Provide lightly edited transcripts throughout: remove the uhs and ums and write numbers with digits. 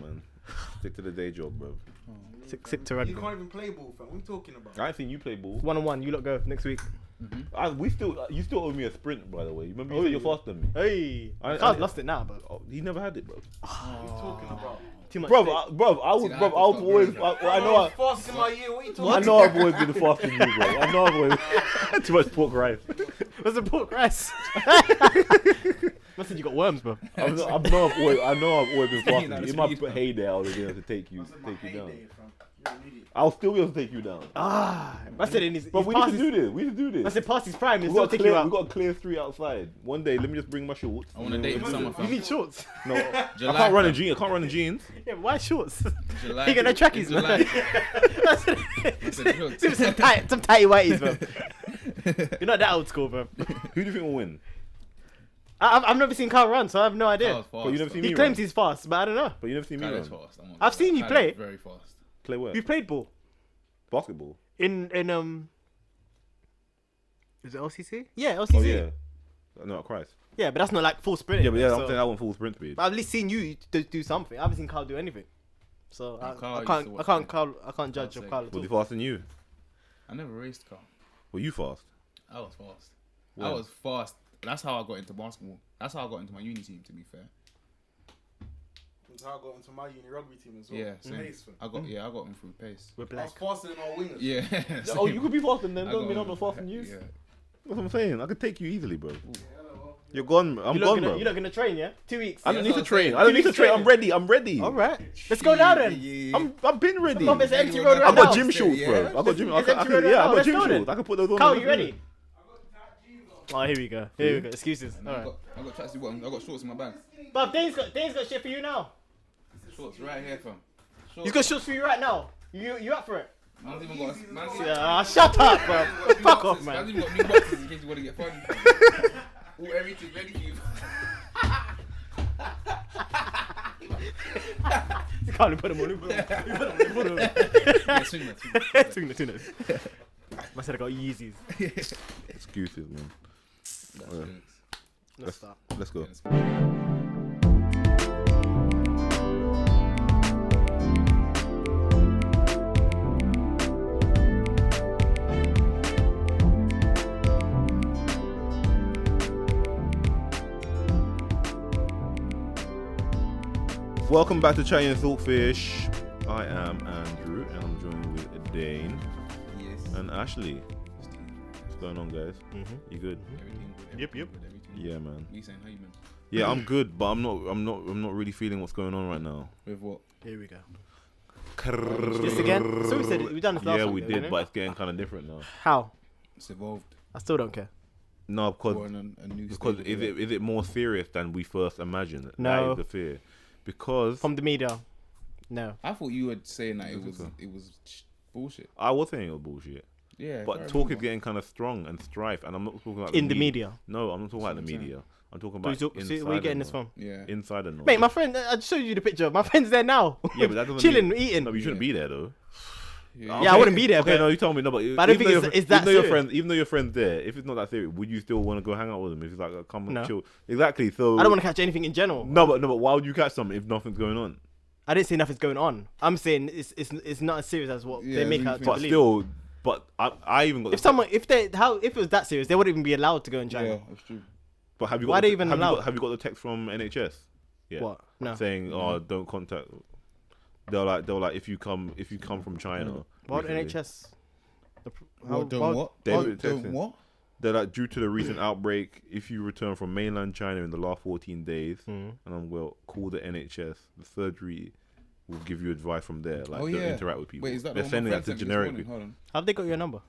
man. Stick to the day job, bro. Sick to rugby. You can't even play ball, fam. What are you talking about? I ain't seen you play ball. 1-on-1. You lot go next week. You still owe me a sprint, by the way. You remember you said you're faster than me. Hey, I Carl's lost it now, but He never had it, bro. What are you talking about? too much. Bro, I was always. I know. was fast in my year. What are you talking I about? know I've always been faster than you, bro. I know I've always too much pork rice. What's the pork rice? Must said you got worms, bro. I know I've always been faster than you. In my heyday, I would have been able to take you down. I'll still be able to take you down. I said in his. But we need to do this. We need to do this. I said past his prime. We We got take you out. a clear street outside. One day, let me just bring my shorts. I want to date in summer, You fam. need shorts. No, I can't run in jeans. Yeah, why shorts? July. You got no trackies, July. man. Some tighty whiteys, bro. You're not that old school, bro. Who do you think will win? I've never seen Carl run, so I have no idea. But you never seen me He run. claims he's fast, but I don't know. But you never seen me run. Fast. I've seen you play. Very fast. Play where? You played ball Basketball. in Is it LCC? Yeah, LCC. Oh yeah. No, Christ. Yeah, but that's not like full sprint. Yeah, but yeah, I'm so, saying that one full sprint speed. but I've at least seen you do something. I haven't seen Carl do anything, so Carl I used can't to I watch can't him. Carl I can't judge of Carl at Was he all. faster than you? I never raced car. Were you fast? I was fast. When? I was fast. That's how I got into basketball. That's how I got into my uni team, to be fair. That's how I got into my uni rugby team as well. Yeah, same. Pace, fam. I got them through pace. We're I black. was faster than our wingers. Yeah. Oh, you could be faster than them. I Don't got mean them. I'm not faster than you. Yeah. That's what I'm saying. I could take you easily, bro. You're gone. I'm gone, bro. You're not gonna train, yeah? 2 weeks. I don't Yeah, need to that's what I'm train. saying. I don't need to 2 train. weeks I'm ready. All right, let's go now then. I've been ready. Come on, it's an empty you road wanna- right I got now. gym shorts, bro. I got gym. It's empty road right Yeah, now. I got Let's gym go then. shorts. I can put those on. Carl, you ready? Oh, here we go. Here we go. Excuses. All I right. got tracksuit bottoms. I got shorts in my bag. But Dane's got shit for you now. Shorts right here, fam. He's got shorts for you right now. You up for it? Man's even got. Man's Shut up, bro. Fuck off, Man's man. even got new boxes in case you want to get funny. All everything ready for you. You can't even put them on. You put them on. Yeah, swing that. Swing the. I said I got Yeezys. Excuses, man. Let's start. Let's go. Welcome back to Chatting Thoughtfish. I am Andrew, and I'm joined with Dane Yes. and Ashley. What's going on, guys? You good? Everything good. Yep. Everything good, everything good. Yeah, man. You saying how you man? Yeah, I'm good, but I'm not really feeling what's going on right now. With what? Here we go. This again? So we said it. We done this last Yeah, time, we didn't did, but it's getting kind of different now. How? It's evolved. I still don't care. No, We're because on a new because stage. is it more serious than we first imagined? No. That is the fear. Because From the media. No. I thought you were saying that it think was so. bullshit. I was saying it was bullshit. Yeah. But if I talk is remember. getting kind of strong and strife, and I'm not talking about In the media. No, I'm not talking about the That's what I'm media. I'm talking So about where you getting this from? Yeah. Insider knowledge. Mate, my friend, I just showed you the picture. My friend's there now. Yeah, but that doesn't Chilling, mean, eating. No, but you shouldn't be there though. Yeah, I wouldn't be there. Okay, but no, you told me no, but I don't think it's that even though your serious. friends, even though your friend's there, if it's not that serious, would you still want to go hang out with him? If it's like come and No. chill, exactly. So I don't want to catch anything in general. No, but why would you catch something if nothing's going on? I didn't say nothing's going on. I'm saying it's not as serious as what Yeah, they make you out to think- But believe. still, but I even got. If it was that serious, they wouldn't even be allowed to go in China. Yeah, that's true. But have you got? Why the, they even have you allowed? got, have you got the text from NHS? Yeah. What? No. Saying, oh, don't contact. They're like, if you come from China. Why would recently- NHS? David Don't texting. what? They're like, due to the recent outbreak, if you return from mainland China in the last 14 days, Hmm. and I'm call the NHS. The surgery will give you advice from there. Like, Oh, don't yeah. interact with people. Wait, is that They're the one sending my that friend to sent me this generic morning? people. Hold on. Have they got your number?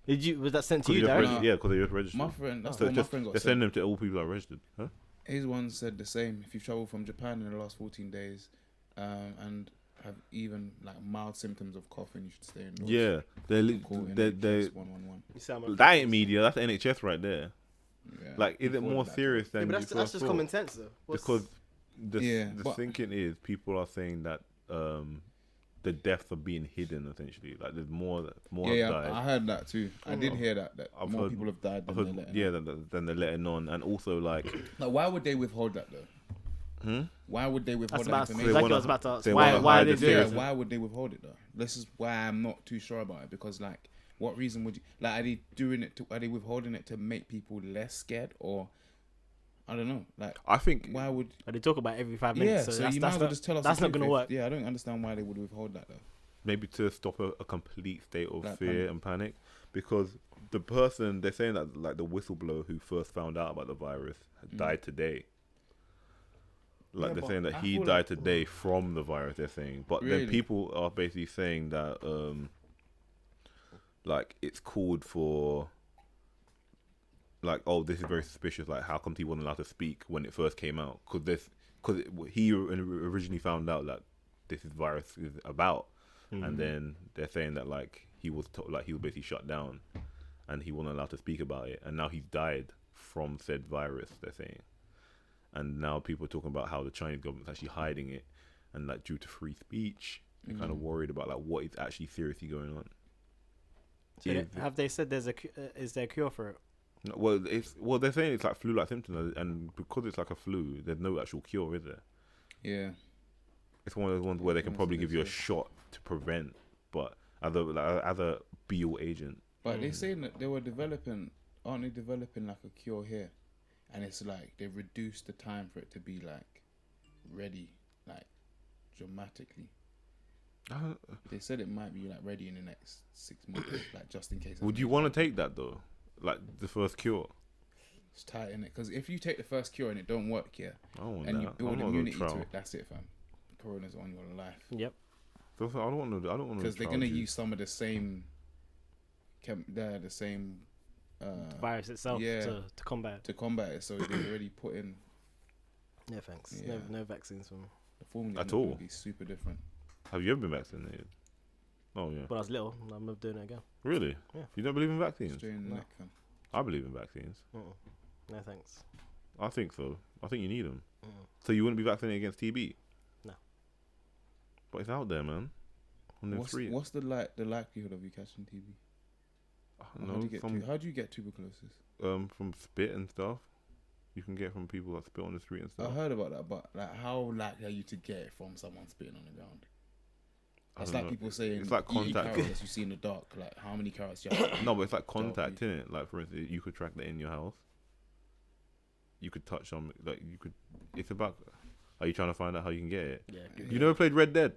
Was that sent to you, Darren? Nah. Yeah, because they're just registered. My friend, that's So what my friend they're got sending sent. them to all people that are registered. Huh? His one said the same. If you've travelled from Japan in the last 14 days, and have even like mild symptoms of coughing, you should stay indoors. Yeah, Call they NHS 111. that ain't media. That's NHS right there. Yeah. Like, is it Before more that. serious than Yeah, but you that's first just thought? common sense, though. Because the Yeah, the but- thinking is people are saying that the deaths are being hidden essentially. Like there's more have Yeah, died. I heard that too. I did hear that I've more heard- people have died I've than heard, they're letting yeah, on. than they're letting on, and also like Like, why would they withhold that though? Why would they withhold That's that about information? exactly what I was about to ask. they Why wanna are hide they the doing Yeah, it? seriousness. why would they withhold it though? This is why I'm not too sure about it, because like, what reason would you like? Are they doing it? Are they withholding it to make people less scared, or I don't know? Like, I think why would? They talk about it every 5 Yeah, minutes. so So that's, you might that's as well not, just tell us. that's the not truth going to if- work. Yeah, I don't understand why they would withhold that though. maybe to stop a complete state of Like fear panic. and panic, because the person they're saying that like the whistleblower who first found out about the virus had died today. Like Yeah, they're but saying that I he feel died like- today from the virus. They're saying, but Really? then people are basically saying that like it's called for. Like, oh, this is very suspicious. Like, how come he wasn't allowed to speak when it first came out? Because he originally found out that this is virus is about, and then they're saying that like he was basically shut down, and he wasn't allowed to speak about it, and now he's died from said virus. They're saying, and now people are talking about how the Chinese government's actually hiding it, and like due to free speech, they're kind of worried about like what is actually seriously going on. So have they said is there a cure for it? No, well, they're saying it's like flu-like symptoms, and because it's like a flu, there's no actual cure, is there? Yeah. It's one of those ones where they can That's probably what give they you a say. shot to prevent, but as a be-all agent. But they're saying that they were developing, aren't they developing like a cure here? And it's like they've reduced the time for it to be like ready, like dramatically. They said it might be like ready in the next 6 months, like just in case. Would you want to take that though, like the first cure? It's tight in it, because if you take the first cure and it don't work, yeah, I don't want and that. you I build don't want immunity no to trial. it, that's it, fam. Corona's on your life. Yep. I don't want no. I don't want no Because they're trial, gonna dude. use some of the same, the same Virus itself yeah. to combat. to combat it. So they've already put in Yeah, thanks. Yeah. No vaccines from. the formula. At Gonna all. be super different. Have you ever been vaccinated? Oh yeah. When I was little, I'm not doing it again. Really? Yeah. You don't believe in vaccines? Straight in the No. neck, fam. I believe in vaccines. No thanks. I think so. I think you need them. Mm. So you wouldn't be vaccinated against TB? No. But it's out there, man. On the street. What's the likelihood of you catching TB? I Or don't know. how do you get tuberculosis? From spit and stuff. You can get from people that spit on the street and I stuff. heard about that, but like, how likely are you to get it from someone spitting on the ground? I That's don't like know. people saying It's like eating contact. carrots you see in the dark. Like, how many carrots you have? No, but it's like contact, Don't isn't it? Like for instance, you could track that in your house. You could touch some, like you could. It's about. Are you trying to find out how you can get it? Yeah. You never played Red Dead?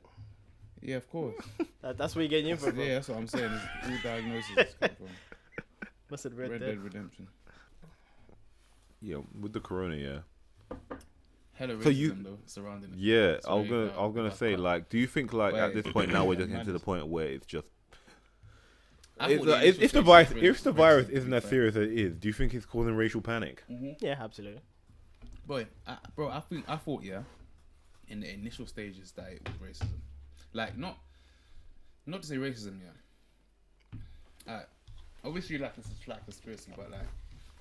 Yeah, of course. That's where you're getting info from. Yeah, that's what I'm saying. It's all diagnoses come from Must have Red read Dead that. Redemption. Yeah, with the corona, yeah. Hella So racism you- though surrounding it. Yeah, I Sorry, was gonna if I say, cut. like, do you think like at Wait. this point now we're just getting to the Madness. point where it's just I if thought the initial the stage virus was if the racism, virus to be isn't as fair. serious as it is, do you think it's causing racial panic? Yeah, absolutely. Boy, I thought yeah, in the initial stages that it was racism. Like not to say racism, yeah. Obviously, like it's a flat conspiracy, but like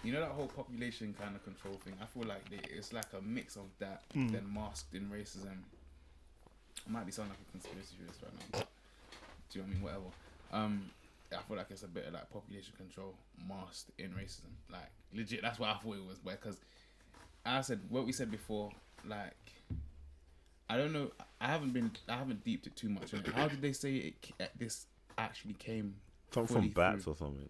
you know that whole population kind of control thing. I feel like it's like a mix of that then masked in racism. I might be sounding like a conspiracy theorist right now. But, do you know what I mean? Whatever. I feel like it's a bit of like population control masked in racism. Like legit, that's what I thought it was. Because I said what we said before. Like I don't know. I haven't deeped it too much. On it. How did they say this actually came? Something fully from bats through? or something.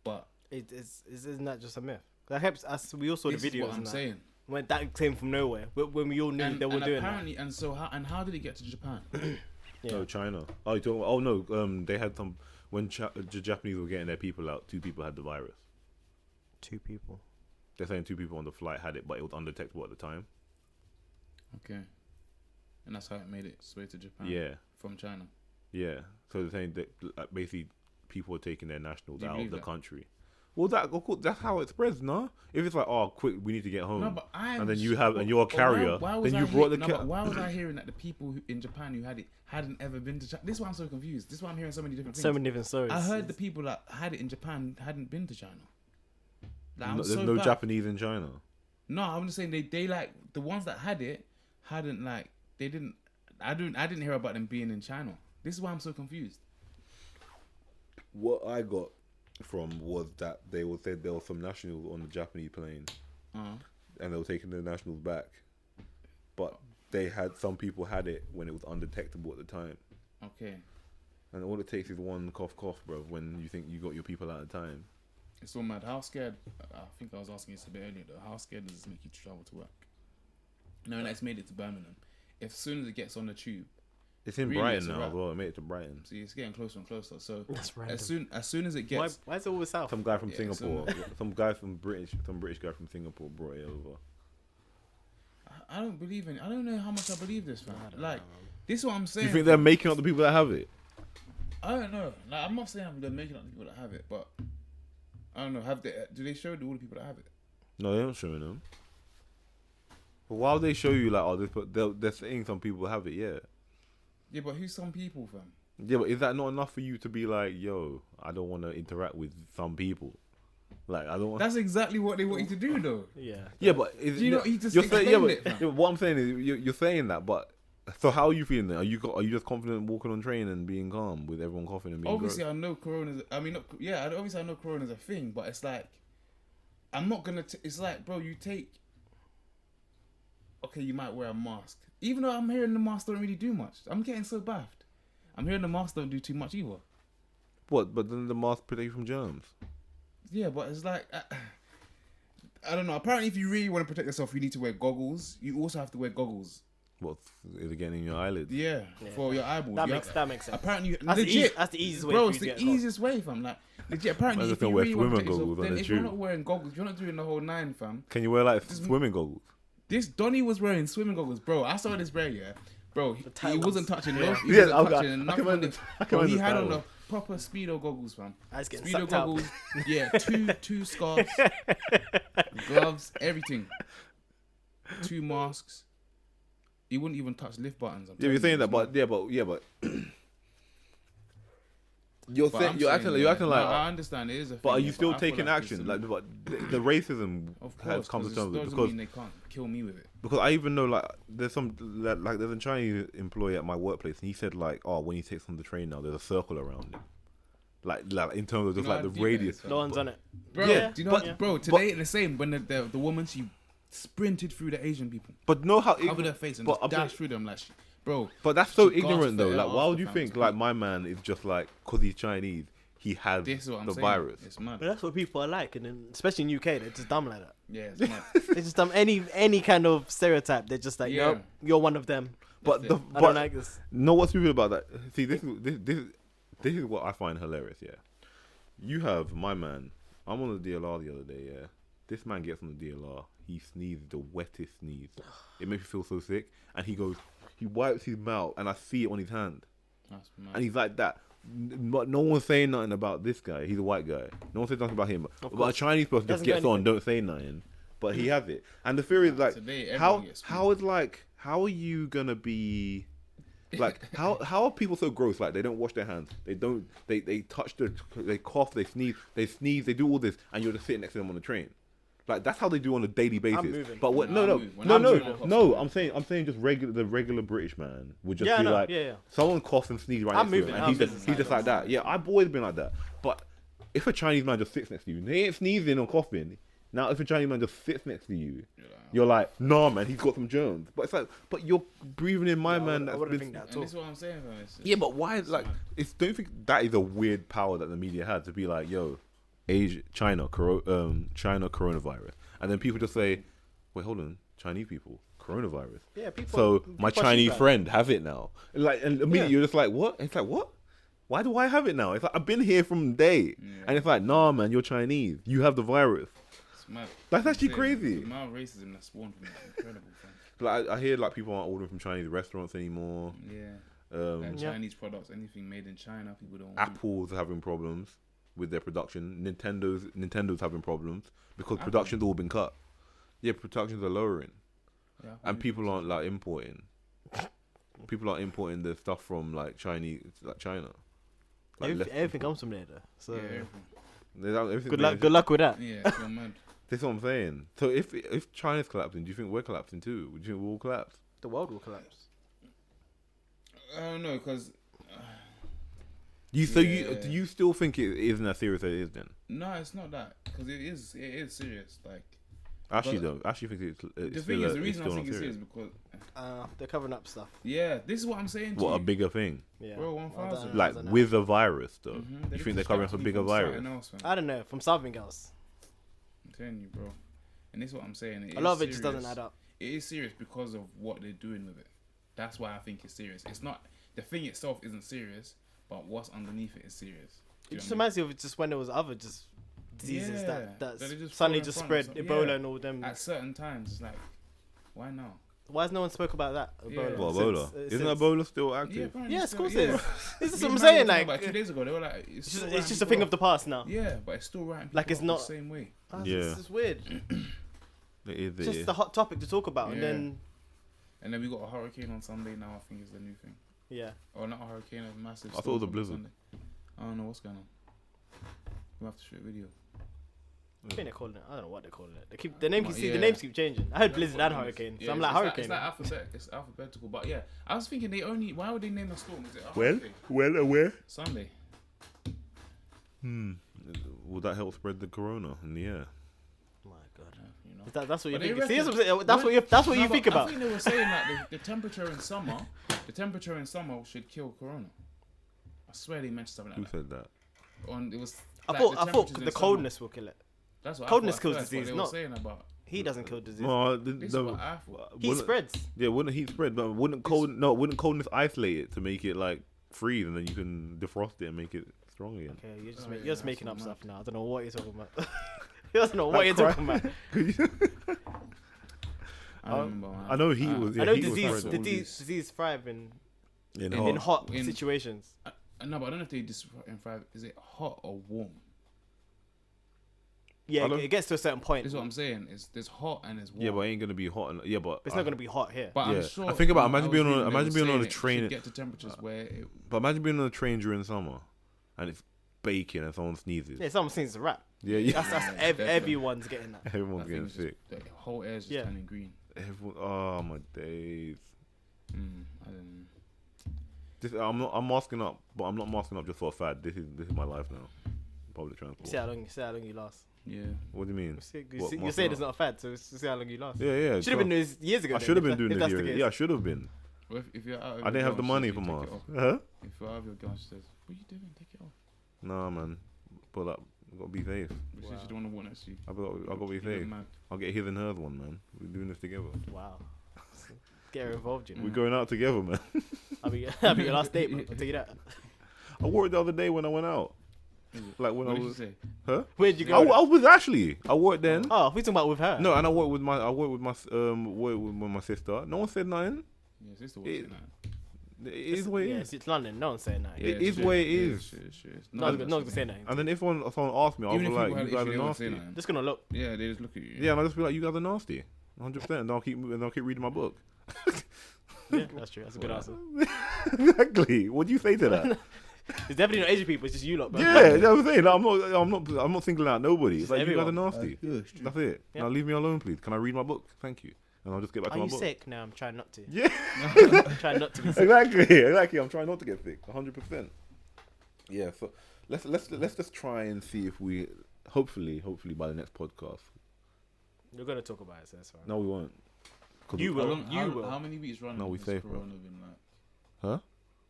But Isn't that just a myth? That helps us. We all saw the this is videos. what I'm and that. saying. When that came from nowhere, but when we all knew they were and doing apparently, and so how did it get to Japan? Yeah. No, China. Oh, you talking? Oh no. They had some when the Japanese were getting their people out. 2 people had the virus. that. 2 people. They're saying 2 people on the flight had it, but it was undetectable at the time. Okay, and that's how it made its way to Japan. Yeah, from China. yeah. So they're saying that like, basically people are taking their nationals Do you out of believe the that? country. Well, of course, that's how it spreads, no? If it's like, oh, quick, we need to get home. No, but And then you have, and you're a carrier. Then you brought the but why was I hearing that the people in Japan who had it hadn't ever been to China? This is why I'm so confused. This is why I'm hearing so many different things. So many different stories. I heard the people that had it in Japan hadn't been to China. Like, I'm There's so no bad. Japanese in China. No, I'm just saying they like the ones that had it hadn't like they didn't. I didn't hear about them being in China. This is why I'm so confused. What I got from was that they said there were some nationals on the Japanese plane, and they were taking the nationals back. but some people had it when it was undetectable at the time. Okay. And all it takes is one cough, bro, when you think you got your people at a time. It's all mad. How scared? I think I was asking this a bit earlier. Though. How scared does this make you to travel to work? No, it's made it to Birmingham. As soon as it gets on the tube, It's in Really, Brighton it's a now wrap. as well. It made it to Brighton. see, it's getting closer and closer. So That's random. as soon as it gets, Why is it always south? Some guy from Yeah, Singapore, some British guy from Singapore brought it over. I don't believe in. I don't know how much I believe this, man. I don't Like, know, man. this is what I'm Do saying. you think they're making up the people that have it? I don't know. Like, I'm not saying they're making up the people that have it, but I don't know. Do they show all the people that have it? No, they're not showing them. But why would they show you like, oh, this? But they're saying some people have it, yeah. Yeah, but who's some people, fam? Yeah, but is that not enough for you to be like, yo, I don't want to interact with some people? Like, I don't want. That's exactly what they want you to do, though. Yeah. Yeah, but is Do you know? You just you're saying, explained yeah, it, but, fam. yeah, but what I'm saying is you're saying that, but so how are you feeling then? Are you just confident walking on train and being calm with everyone coughing and being Obviously, gross? I know Corona's. I mean, obviously, I know Corona's a thing, but it's like, I'm not gonna. It's like, bro, you take. Okay, you might wear a mask, even though I'm hearing the mask don't really do much. I'm getting so baffed. I'm hearing the mask don't do too much either. What? But then the mask protects you from germs. Yeah, but it's like, I don't know. Apparently, if you really want to protect yourself, you need to wear goggles. You also have to wear goggles. What is it getting in your eyelids? Yeah, Yeah. for your eyeballs. That You makes have- that makes sense. Apparently, That's the legit, that's the easiest way. bro. for It's you to the get a cough. easiest way, fam. Like, legit. Apparently, Man, if just you wear really want to swimming protect yourself, goggles on then the if you're tube. not wearing goggles, you're not doing the whole nine, fam. Can you wear like Just- swimming goggles? This Donny was wearing swimming goggles, bro. I saw this bro, yeah, bro. He tight wasn't ones. touching Yeah. no. He Yeah, wasn't I touching can nothing. on the- imagine- I can Bro, he imagine had that on the one. proper speedo goggles, fam. I was getting Speedo sucked out. goggles, yeah. Two scarves, gloves, everything. 2 masks. He wouldn't even touch lift buttons. I'm Yeah, you're telling saying you, that, but you're But saying I'm you're saying, acting yeah, like. no, I understand it is a thing. But are you yeah, still I feel taking like action? it's Like, but the racism of has course, come to because terms it with doesn't because mean they can't kill me with it. I even know like there's a Chinese employee at my workplace and he said like, oh, when he takes on the train now, there's a circle around him. Like in terms of just No, like I the do radius. that, No one's on it. Bro, Yeah, do you know but- what, bro? Today the same when the woman, she sprinted through the Asian people, But know how covered her face and but just I'm dashed saying- through them like, bro. But that's so She gasped ignorant though. for Like, air why would after you fam, think it's like peak. my man is just like because he's Chinese, he has This is what I'm the saying. virus? It's mad. But that's what people are like, and then, especially in UK, they're just dumb like that. Yeah, it's mad. They just dumb any kind of stereotype. They're just like, Yeah. nope, you're one of them. But That's the it. I but don't like this. know what's stupid about that? See, this is what I find hilarious. Yeah, you have my man. I'm on the DLR the other day. Yeah, this man gets on the DLR. He sneezes the wettest sneeze. It makes me feel so sick. And he wipes his mouth, and I see it on his hand. That's mad. And he's like that. But no one's saying nothing about this guy. He's a white guy. No one says nothing about him. But a course. Chinese person just Doesn't do gets on, anything. don't say nothing. But he has it. And the theory is like, Today, everyone how gets how is like how are you gonna be like how are people so gross? Like they don't wash their hands. They touch they cough, they sneeze, they do all this, and you're just sitting next to them on the train. Like that's how they do on a daily basis. moving. But what? No, No, I'm no, moving. When no, I'm no, moving, no. I'm saying just the regular British man would just Yeah, be no, like, yeah. someone coughs and sneezes right I'm next to him, moving, and I'm he's just moving. like that. Yeah, I've always been like that. But if a Chinese man just sits next to you, they ain't sneezing or coughing. Now, if a Chinese man just sits next to you, you're like, nah, man, he's got some germs. But it's like, but you're breathing in my man. I That's wouldn't been- think that at And all. this is what I'm saying, fam. It's just- yeah, but why? it's Like, mad. don't you think that is a weird power that the media had to be like, yo, China coronavirus, and then people just say, wait, hold on, Chinese people, coronavirus. Yeah, people. So my people Chinese cheap, friend have it now. Like, and immediately Yeah. you're just like, what? It's like, what? Why do I have it now? It's like I've been here from day, and it's like, nah, man, you're Chinese. You have the virus. It's mad. That's actually I'm saying, crazy. The amount of racism that's spawned from it is incredible, fam. Like I hear like people aren't ordering from Chinese restaurants anymore. Yeah. Um, Yeah. Chinese products, anything made in China, people don't want. Apple's having problems with their production. Nintendo's having problems because Apple? production's all been cut. Yeah, productions are lowering, Yeah, and people aren't like importing. People aren't importing the stuff from like China. Like everything comes from there, though. So Yeah, everything. good luck with that. Yeah, it's so mad. That's what I'm saying. So if China's collapsing, do you think we're collapsing too? Do you think we'll all collapse? The world will collapse. I don't know, cause Do Yeah. you still think it isn't as serious as it is then? no, it's not that. Cause it is serious. Like I actually don't. I actually think it's The still thing is, the it's reason I still think not it's serious. serious because They're covering up stuff. yeah, this is what I'm saying to What, you. a bigger thing? Yeah. Bro, I 1000. don't Like know. with a virus, though. Mhm, You think they're covering up a bigger virus? I don't know. From something else. I'm telling you, bro. And this is what I'm saying. A lot of it just doesn't add up. It is serious because of what they're doing with it. That's why I think it's serious. It's not the thing itself isn't serious, but what's underneath it is serious. It just reminds me of just when there was other just diseases Yeah, that they just suddenly fall in just front spread. of some- Ebola yeah. and all them. At certain times, it's like, why now? Why has no one spoke about that? Yeah. Ebola. What, Since- Ebola? Isn't since- Ebola still active? apparently Yes, of still- course yeah. it is. This is Me what I'm and saying. Mario were Like, talking about 2 days ago, they were like, it's still just, writing it's just a people thing off. of the past now. Yeah, but it's still writing people Like, it's off not- the same way. Yeah. This is weird. It is. It's just a hot topic to talk about, and Yeah. then And then we got a hurricane on Sunday now. I think is the new thing. yeah. Or not a hurricane, a massive. I thought it was a storm on blizzard. Sunday. I don't know what's going on. We have to shoot a video. I think they're calling it. I don't know what they're calling it. They keep the name. Yeah. The names keep changing. I heard Yeah, blizzard but and it's- hurricane, yeah, so I'm it's like like- hurricane. It's alphabetical, but yeah, I was thinking they only. Why would they name a storm? Is it a Well, hurricane? well aware. Sunday. Will that help spread the corona in the air? My God. You know. That's what you But they think. See, reckon- that's what you. That's what No, you but think I about. think they were saying that the temperature in summer should kill corona. I swear they mentioned something Who like that. said that? On it was. I like, thought temperatures in the summer. coldness will kill it. That's what coldness I thought kills at first, disease, What they not- were saying about He doesn't kill disease. No, this is what I thought. Heat spreads. Yeah, wouldn't heat spread? But wouldn't coldness isolate it to make it like freeze, and then you can defrost it and make it strong again? Okay, you're just, Oh, yeah, you're just that's making so up mad. stuff now. I don't know what you're talking about. He doesn't know what you're talking about. I remember. Man. I know heat was. Yeah, I know heat was disease. spreading. Disease thrive in in hot. hot in- situations. No, but I don't know if they just in five. Is it hot or warm? Yeah, I don't- it gets to a certain point. This is what I'm saying. It's there's hot and there's warm. Yeah, but it ain't gonna be hot. Yeah, but It's not going to be hot here. But yeah. I'm sure. I think about- from what imagine I was being on- reading, they imagine were being on saying a it train- should get to temperatures where it, But imagine being on a train during summer, and it's baking and someone sneezes. Yeah, someone seems to rap. Yeah, yeah. That's Definitely. everyone's getting that. Everyone's I getting think it's sick. just- the whole air's just Yeah. turning green. Everyone, oh my days. I don't know. I'm masking up, but I'm not masking up just for a fad. This is my life now. Public transport. See how long you last. Yeah. What do you mean? What, You're masking saying up? it's not a fad, so see how long you last. Yeah, yeah. Should have been doing this years ago. I then, should have if been doing if this that's the here. case. Yeah, I should have been. Well, if you're out of I didn't have the money for for mask. mask. Huh? If you're out of your gun, she says, "What are you doing? Take it off." Nah, man. Pull up. I gotta be safe. But she don't want to warn us. She. I gotta be you look safe. mad. I'll get his and hers one, man. We're doing this together. Wow. Get her involved, you know. We're going out together, man. I'll be your last date, bro. I'll tell you that. I wore it the other day when I went out. Like when What I did she was. say? Huh? Where'd you I, go? I was Ashley. I wore it then. Oh, we talking about with her. No, and I wore it with my sister. No one said nothing. Yeah, sister was It- saying that. It is what it yeah, is. it's London. No one's saying that. It Yeah, is true. what it Yeah, is. true, true. It's No not one's just gonna me. say nothing. And then if someone asked me, I'll Even be if like, people had "You guys issue, are they won't say nasty." nothing. Just gonna look. Yeah, they just look at you. Yeah, and I'll just be like, "You guys are nasty." 100%, and I'll keep reading my book. Yeah, that's true. That's a good answer. Exactly. What do you say to that? It's definitely not Asian people. It's just you lot, bro. Yeah, that's what I'm saying. I'm not singling out nobody. It's Just like you guys are everyone. nasty. That's it. Yeah. Now leave me alone, please. Can I read my book? Thank you. And I'll just get back Are to my you book. sick? No, I'm trying not to. Yeah, I'm trying not to be sick. exactly. I'm trying not to get sick. 100%. Yeah. So let's just try and see if we hopefully by the next podcast. You're gonna talk about it, so that's fine. No, we won't. 'Cause You we- will. How, You will. how many weeks running? No, we has safe, bro. Corona been like Huh?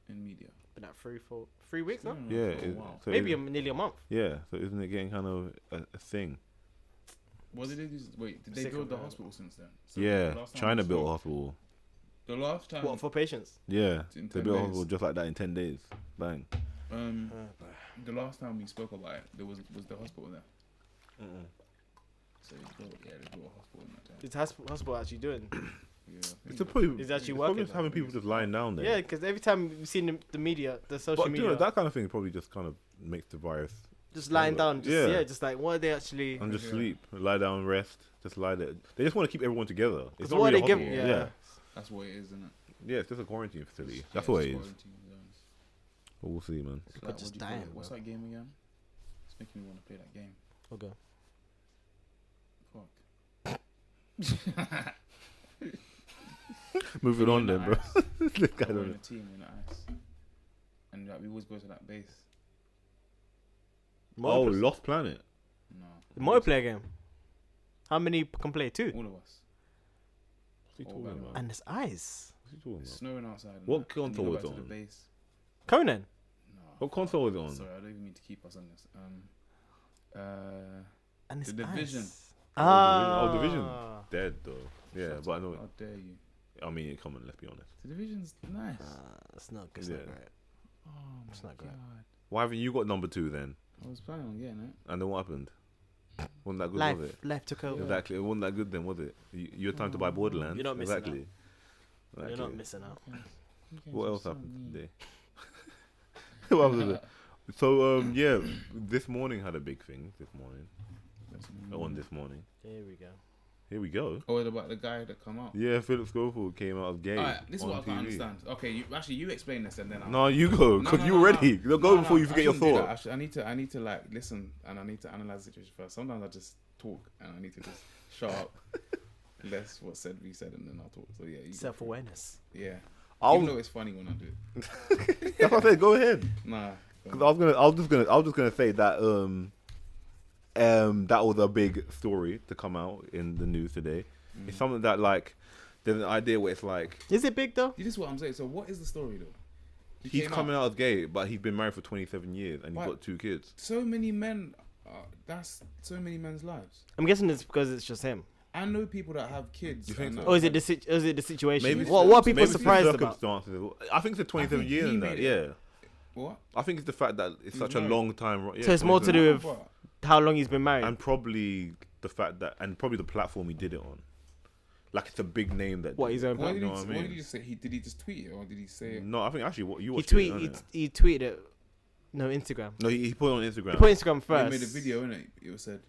in media? Been at 3 weeks now. Yeah. For a while. So Maybe is- nearly a month. Yeah. So isn't it getting kind of a thing? What did they do? Wait, did they Sick build of the that. hospital since then? So Yeah. the last time China we built a spoke- hospital. The last time. What for patients? Yeah. In They 10 built a days. hospital just like that in 10 days. Bang. The last time we spoke about it, there was the hospital there. So they built a hospital in that time. Is hospital actually doing? Yeah, It's a probably, It's actually it's probably working just having though. people just lying down there. Yeah, because every time we've seen the media, the social But you media, know, that kind of thing probably just kind of makes the virus just lying down, just, Yeah. yeah, just like what are they actually? and just Yeah. sleep, lie down, rest, just lie there. They just want to keep everyone together. It's Because not what really they a give, hospital. yeah. Yeah, that's what it is, isn't it? yeah, it's just a quarantine facility. That's Yeah, what it's it is. quarantine zones. But we'll see, man. It's People like, just what do you call dying, it? What's bro. that game again? It's making me want to play that game. Okay. Fuck. Moving on then, bro. This This guy we're in don't- a team in the ice, and like, we always go to that base. Oh, Lost Planet. No. The multiplayer game. How many can play? 2. All of us. What's he talking All about? And there's ice. What's he talking It's about? snowing outside. and What that, and you console go was back it to on? the base. Conan. No. What console was it on? Sorry, I don't even mean to keep us on this. And it's The Division. ice. Oh, Division. Dead though. Yeah, Shut but I up, know. How dare you? I mean, it coming. Let's be honest. The Division's nice. It's not good. It's Yeah. not great. Oh my It's not great. god. Why haven't you got number 2 then? I was planning on getting it. And then what happened? Wasn't that good, Life, was it? life took over. Exactly. It wasn't that good then, was it? Your time to buy Borderlands. You're not missing exactly. You're not missing out. What else happened today? What was it? So yeah, this morning had a big thing. This morning. Here we go. Here we go. Oh, about the guy that come out. Yeah, Philip Schofield came out as gay. Alright, this is on what I can't TV. understand. Okay, you explain this and then I'll... No, you go, because you ready. Go before you forget your thought. I need to like listen and I need to analyze the situation first. Sometimes I just talk and I need to just shut up. Less what said be said and then I'll talk. So yeah, you Self-awareness. Yeah. I'll- Even though it's funny when I do it. That's what I said. Go ahead. Nah. 'Cause I was just gonna say that that was a big story to come out in the news today. It's something that like there's an idea where it's like Is it big though? This is what I'm saying. So what is the story though? he's coming out as gay, but he's been married for 27 years and he's Why? got 2 kids. So many men. That's so many men's lives. I'm guessing it's because it's just him. I know people that have kids. You think and so? that- Or is it the situation? Maybe What are people maybe it's the surprised about? circumstances. I think it's the 27 I think years he and that. made Yeah, it. What? I think it's the fact that it's He's such a married. long time. Yeah, So it's more to 27 do with But- how long he's been married. and probably the fact that and probably the platform he did it on. Like it's a big name that. What, did his it, own you What did, know he, what I what mean? did he say? Did he just tweet it or did he say it? No, I think actually what you he watched he tweeted it. No, Instagram. No, he put it on Instagram. He put Instagram He first. made a video in it. It was said.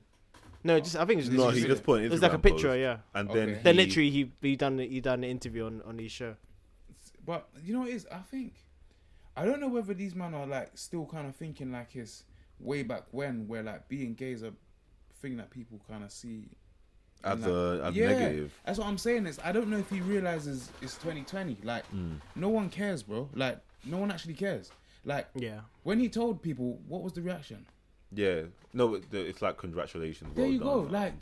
No, just I think it's just No, Did he you just see put an Instagram. it was like a picture, post, yeah. And Okay. then Then literally he done an interview on his show. But you know what it is? I don't know whether these men are like still kind of thinking like it's way back when, where like being gay is a thing that people kind of see as like, as yeah, negative. That's what I'm saying. Is I don't know if he realizes it's 2020. Like no one cares, bro. Like no one actually cares. Like Yeah. when he told people, what was the reaction? Yeah, no, but it's like congratulations. There well you done, go. man. Like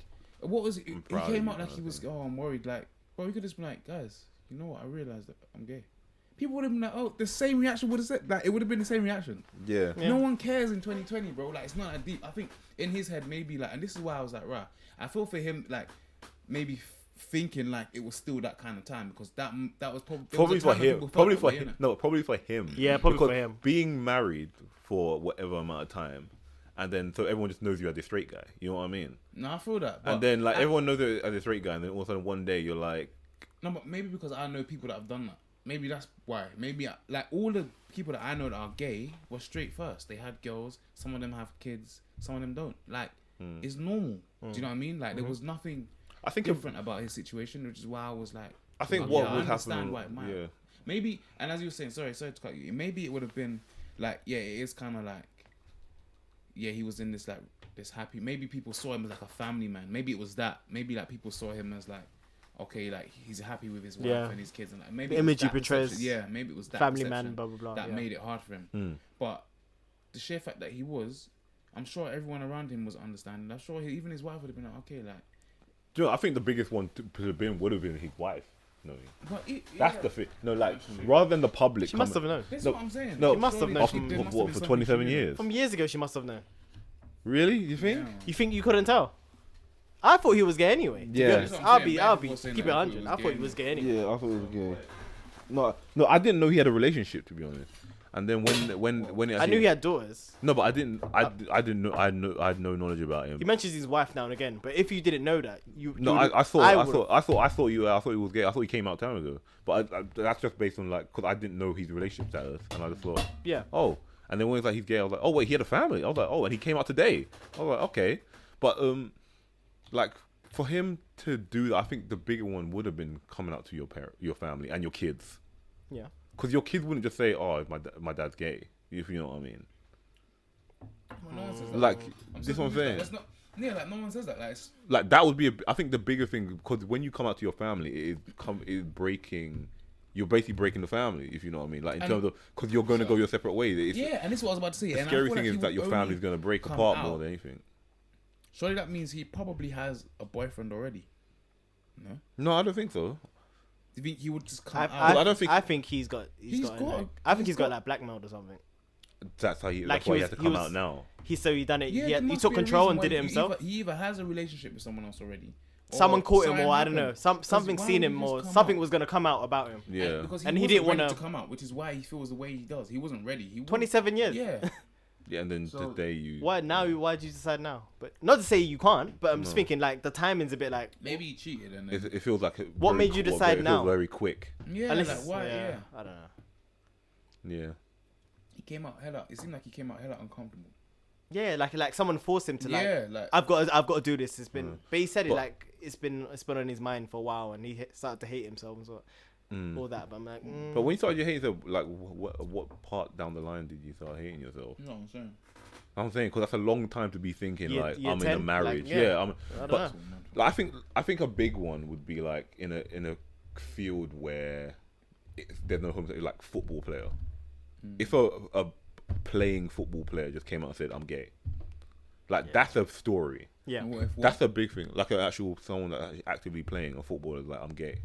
what was it? I'm He proud of came you, out like man, he was. man. Oh, I'm worried. Like, bro, you could just be like, guys, you know what? I realized that I'm gay. People would have been like, oh, the same reaction would have said. Like, it would have been the same reaction. Yeah. Yeah. No one cares in 2020, bro. Like, it's not that deep. I think in his head, maybe like, and this is why I was like, right. I feel for him, like, maybe thinking like it was still that kind of time because that was Probably for him. Probably for him. No, probably for him. Yeah, probably for Because him. Being married for whatever amount of time, and then so everyone just knows you as a straight guy. You know what I mean? No, I feel that. And then like everyone knows you as a straight guy, and then all of a sudden one day you're like, No, but maybe because I know people that have done that. Maybe that's why. Maybe like all the people that I know that are gay were straight first. They had girls. Some of them have kids. Some of them don't. Like it's normal. Do you know what I mean? Like there was nothing I think different about his situation, which is why I was like, I think okay, what I would understand happen. why it might. Yeah. Maybe, and as you were saying, sorry to cut you. Maybe it would have been like, yeah, it is kind of like, yeah, he was in this like this happy. Maybe people saw him as like a family man. Maybe it was that. Maybe like people saw him as like, okay, like he's happy with his wife Yeah. and his kids, and like maybe The it was image he that portrays, perception. Yeah, maybe it was that Family perception man, blah blah blah. that yeah. made it hard for him. But the sheer fact that he was, I'm sure everyone around him was understanding. I'm sure even his wife would have been like, okay, like. Do you know, I think the biggest one would have been his wife. No, But that's the thing. No, like rather than the public. She must have known. That's No, what I'm saying. no, She must have Surely known Off, from- there must have what, been for something 27 she knew. years. From years ago, she must have known. Really? You think? Yeah. You think you couldn't tell? I thought he was gay anyway. to be Yeah. honest. That's what I'm I'll saying. be Many people saying keep that it I thought 100. he was I thought gay he was gay anyway. Yeah, I thought it was gay. No, I didn't know he had a relationship, to be honest. And then when it I knew he had daughters. No, but I didn't know. I had no knowledge about him. He mentions his wife now and again, but if you didn't know that, No, you I thought he was gay. I thought he came out time ago. But that's just based on like because I didn't know his relationship status, and I just thought, yeah. oh. And then when it was like he's gay, I was like, oh wait, he had a family. I was like, oh, and he came out today. I was like, okay, but like for him to do that, I think the bigger one would have been coming out to your family, and your kids. Yeah. Because your kids wouldn't just say, oh, my dad's gay. If you know what I mean. Well, no one says that. Like I'm this so what I'm confused. saying. That's not, yeah, like no one says that. Like, it's, Like that would be I think the bigger thing because when you come out to your family it is breaking you're basically breaking the family if you know what I mean like in And- terms of because you're going to go your separate ways. yeah, and this is what I was about to say. The and I scary feel thing like is he that would your only family's going to break come apart out- more than anything. Surely that means he probably has a boyfriend already. No? No, I don't think so. Do you think he would just come out? I don't think- I think he's got. I think he's got like blackmailed or something. That's how Like that's why he he was- had to he come was- out now. He done it. Yeah, he there he must took be a control reason and why did it himself. He either has a relationship with someone else already. or Someone caught him, something or I don't know. happened. Something why seen would him, he just or come something out? was gonna come out about him. Yeah. Because And he wasn't didn't ready wanna- to come out, which is why he feels the way he does. He wasn't ready. He 27 years. Yeah. Yeah, and then So- the day you. Why now? Why did you decide now? But not to say you can't, but I'm just No. thinking like the timing's a bit like. Maybe he cheated and then, It feels like What made you decide it now? feels very quick. yeah, Unless like it's- why? Yeah. I don't know. Yeah. He came out hella. It seemed like he came out hella uncomfortable. Yeah, like someone forced him to like. Yeah, like I've got to do this. It's been, but he said it But- like it's been on his mind for a while, and he started to hate himself and so all that. But I'm like, But when you started your hating yourself, like what part down the line did you start hating yourself? you know what I'm saying. I'm saying because that's a long time to be thinking Year- like year I'm in 10? a marriage. Like, yeah. I'm. I don't But know. like, I think a big one would be like in a field where there's no homosexuality, like football player. If a playing football player just came out and said I'm gay, like that's a story. Yeah, And what if That's a big thing. Like an actual someone that's actually actively playing a football is like I'm gay,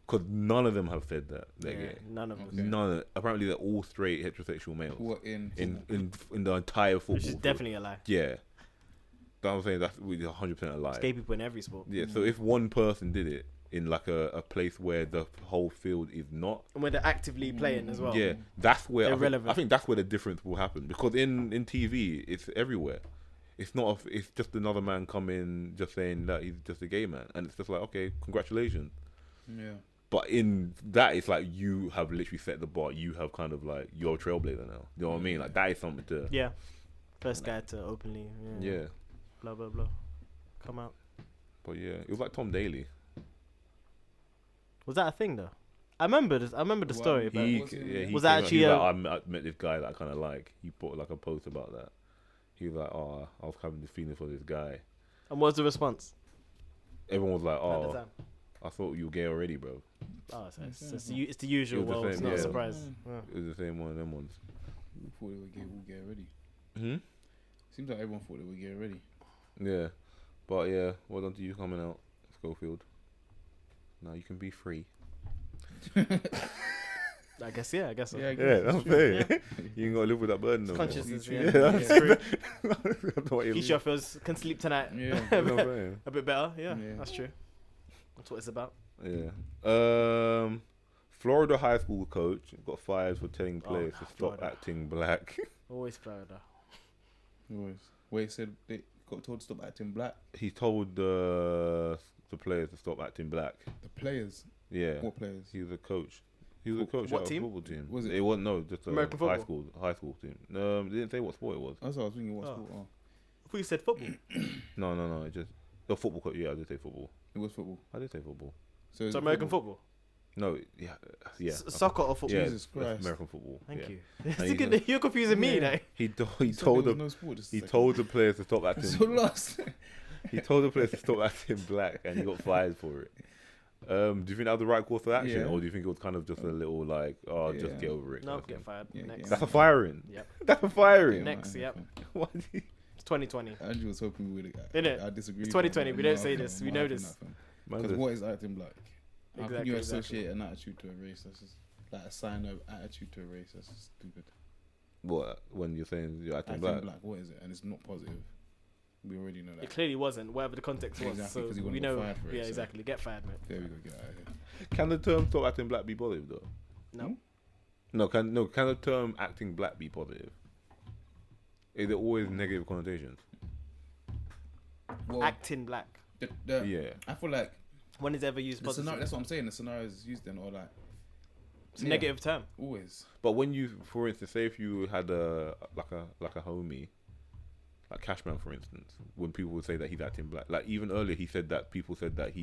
because none of them have said that they're yeah, gay. none of us. Okay. None. Apparently, they're all straight heterosexual males what in in the entire football. Which is field. definitely a lie. Yeah. That's what I'm saying. That's 100% a lie. Gay people in every sport. Yeah. So if one person did it in like a place where the whole field is not, And when they're actively playing as well. yeah, that's where They're relevant. I think that's where the difference will happen, because in TV it's everywhere. It's not. It's just another man coming just saying that he's just a gay man, and it's just like, okay, congratulations. yeah. But in that, it's like you have literally set the bar. You have kind of like you're a trailblazer now. You know what I mean? Like that is something to. Yeah. First guy to openly. Yeah. Blah blah blah. Come out. But yeah, it was like Tom Daly. Was that a thing though? I remember this. I remember the Well, story. But He, was it- yeah, he Was came that out- actually he was a- like, I met this guy that I kind of like. He put like a post about that. He was like, oh, I was having this feeling for this guy. and what was the response? Everyone was like, At the oh, time? I thought you were gay already, bro. Oh, so it's the usual. It was the Well, it's same, not a yeah. surprise. Yeah. It was the same one of them ones. We thought they were gay, all gay already. Hmm? Seems like everyone thought they were gay already. Yeah. But yeah, well done to you coming out, Schofield. Now you can be free. I guess so. Yeah, I Yeah, guess that's fair. You ain't gotta live with that burden no more. Consciousness. Yeah. Yeah. that's It's true. That's what it is. Keisha feels can sleep tonight. Yeah. You know what I'm saying? A bit better. Yeah, Yeah. that's true. That's what it's about. Yeah. Florida high school coach got fired for telling players to stop Florida. acting black. Always Florida. Always. Wait, said they got told to stop acting black. He told the players to stop acting black. The players. Yeah. What players? He was a coach. He was a coach What at team? a football team. Was it? It wasn't, no, just a American high football? school team. They didn't say what sport it was. That's what I was thinking. What Oh. sport? Oh, I thought you said football. No. It just the football coach. Yeah, I did say football. it was football. I did say football. So, is So it American football. No, yeah. Soccer or football. Yeah, Jesus Christ. American football. Thank yeah. you. he's You're confusing me, Yeah. though. He You he said told there them was no sport, just a he second. told the players to stop acting. So lost. He told the players to stop acting black, and he got fired for it. Do you think that was the right course of action, Yeah. or do you think it was kind of just a little like, oh, just Yeah. get over it? No, kind of get thing? fired. Yeah, Next. yeah. That's a firing. Yep. That's a firing. Next, yep. Why do you- It's 2020. Andrew was hoping we would. Innit? I disagree. It's with 2020, him, we but don't no, say fam, this, we not know having this. that, fam. Man, Because just- what is acting black? How can Exactly, you exactly. associate an attitude to a race? That's just like a sign of attitude to a race. That's just stupid. What, when you're saying you're acting Acting black? black. What is it? And it's not positive. We already know It that. clearly wasn't, whatever the context was. Exactly, So 'cause he we wouldn't got know. fired for it, Yeah, so. exactly. Get fired, mate. There we go. Get out of here. Can the term stop acting black be positive though? No. Can the term acting black be positive? Is it always negative connotations? Well, Acting black. Yeah. I feel like When is it ever used the scenario. positive? That's what I'm saying. The scenario is used then, or like It's a negative term. always. But when you, for instance, say if you had a homie, like Cashman, for instance, when people would say that he's acting black, like even earlier he said that people said that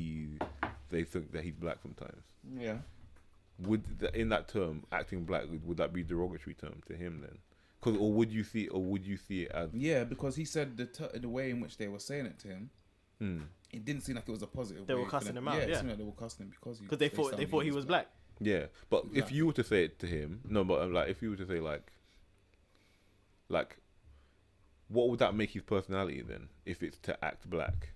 they think that he's black sometimes. Yeah. In that term, acting black, would that be a derogatory term to him then? Or would you see it as Yeah, because he said the way in which they were saying it to him, it didn't seem like it was a positive. They way were cussing for them. him out, Yeah, yeah. it seemed like they were cussing him because Because they thought he was black. yeah? But if you were to say it to him, no, but like if you were to say like what would that make his personality then? If it's to act black,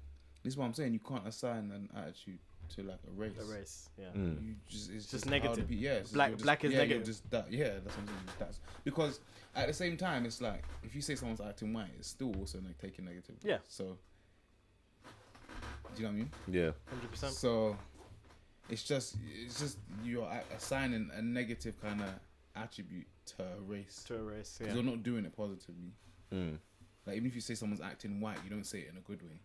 This is what I'm saying. You can't assign an attitude to like a race. A race, yeah. You it's Just how negative. the yeah, it's Black- you're black is yeah, negative. You're just that, yeah, that's what I'm saying. That's because at the same time, it's like if you say someone's acting white, it's still also like taking negative. Yeah. So, do you know what I mean? yeah, 100%. So, it's just you're assigning a negative kind of attribute to a race. To a race, Because yeah. you're not doing it positively. mm. Like even if you say someone's acting white, you don't say it in a good way.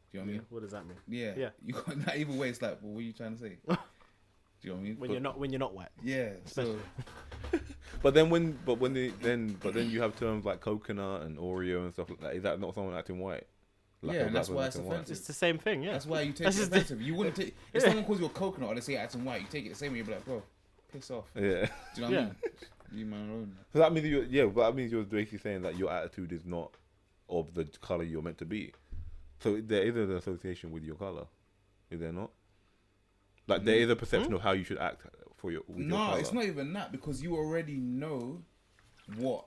Do you know what I mean? What does that mean? Yeah. Yeah. You got that either way. It's like, well, what are you trying to say? Do you know what I mean? When you're not white. Yeah. So But then then you have terms like coconut and Oreo and stuff like that. Is that not someone acting white? Like yeah, a and that's black why person it's acting white? offensive. It's the same thing, yeah. That's why you take That's it just offensive. You wouldn't take if someone calls you a coconut or they say acting white, you take it the same way. You'd be like, bro, piss off. Yeah. Do you know what I Yeah. mean? You man alone. So that means but that means you're basically saying that your attitude is not of the color you're meant to be. So there is an association with your color, is there not? Like there is a perception of how you should act with your No, color. it's not even that because you already know what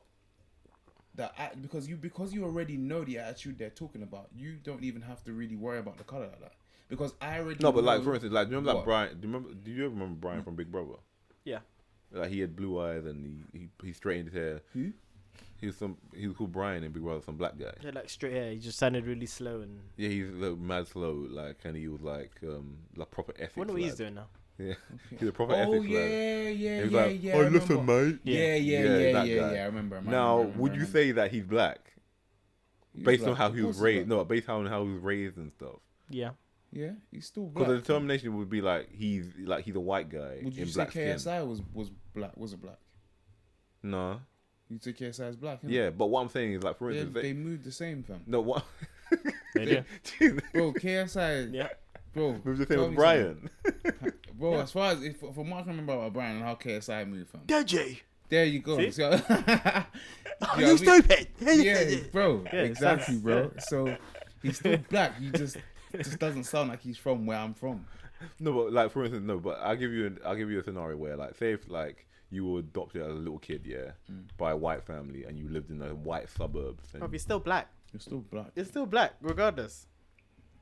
because you already know the attitude they're talking about. You don't even have to really worry about the color like that because I already No, but like know for instance, like do you remember that what? Brian? Do you ever remember Brian from Big Brother? Yeah. Like he had blue eyes and he straightened his hair. Who? He was called Brian in Big Brother, some black guy. Yeah, like straight hair. He just sounded really slow and. Yeah, he's like, mad slow, like, and he was like proper ethics. I wonder what he's lad. doing now. Yeah, he's a proper Oh ethics yeah, lad. yeah, He was yeah, like, yeah. oh I listen, remember. mate. Yeah, that guy. I remember. Now, would you say that he's black based on how he was raised? No, based on how he was raised and stuff. Yeah. Yeah, he's still black. Because the determination would be like he's a white guy Would you in say black skin. KSI was black? Was it black? No. You'd say KSI is black. Innit? Yeah, but what I'm saying is like for They, instance, they moved the same, fam. no what. They do. Bro, KSI. Yeah. Bro, Move the same tell with me Brian. something. Bro, as far as from what I can remember about Brian and how KSI moved, fam. DJ. There you go. See? So, Oh, you you stupid. yeah, bro. Yeah, exactly, sounds- bro. So he's still black. He just doesn't sound like he's from where I'm from. No, but like for instance, no, but I'll give you a scenario where like say if like you were adopted as a little kid, yeah, by a white family and you lived in a white suburbs. And Bro, he's still black. You're still black. He's still black, regardless.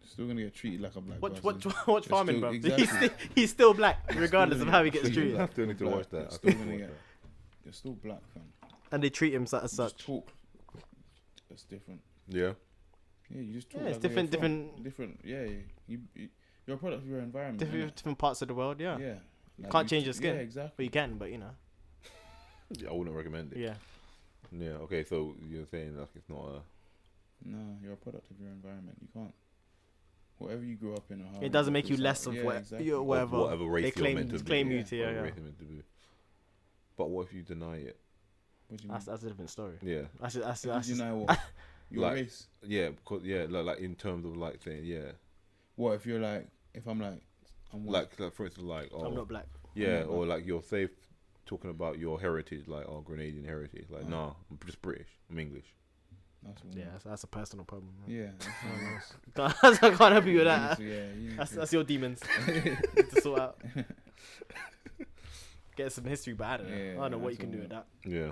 You're still gonna get treated like a black Watch person. farming, still- bro. exactly. He's still black, regardless of gonna how he get gets treated treated. I still need to Black. watch that. You're I still still gonna watch get. that. You're still black, fam. And they treat him as You just such. talk. That's different. Yeah. Yeah, you just talk. Yeah, it's like where you're different- from. Different. Yeah, you're a product of your environment. Different parts of the world, yeah. innit? Yeah. Like Can't change your skin. Yeah, exactly. Well, you can, but you know. Yeah, I wouldn't recommend it. Yeah. Yeah. Okay, so you're saying like it's not a. No, you're a product of your environment. You can't. Whatever you grew up in, or how It doesn't you make you grew less up- of yeah, what, exactly. you- whatever. Whatever race they claim, you're meant to be. claim you Yeah. to, yeah. Whatever yeah. race you're meant to be. But what if you deny it? What do you mean? That's a different story. Yeah. If you That's deny what? Your Like- race. Yeah, because like in terms of like saying What if you're like? If I'm like, I'm white. like for instance like I'm not black. yeah, I'm not or like you're safe talking about your heritage, like Grenadian heritage. Like nah, I'm just British. I'm English. That's what Yeah, that's a personal problem. Man. Yeah. That's I can't help you with that. so, yeah. You That's your demons to sort out. Get some history, but I don't know. Yeah, I don't know what you that's can do all. with that. Yeah.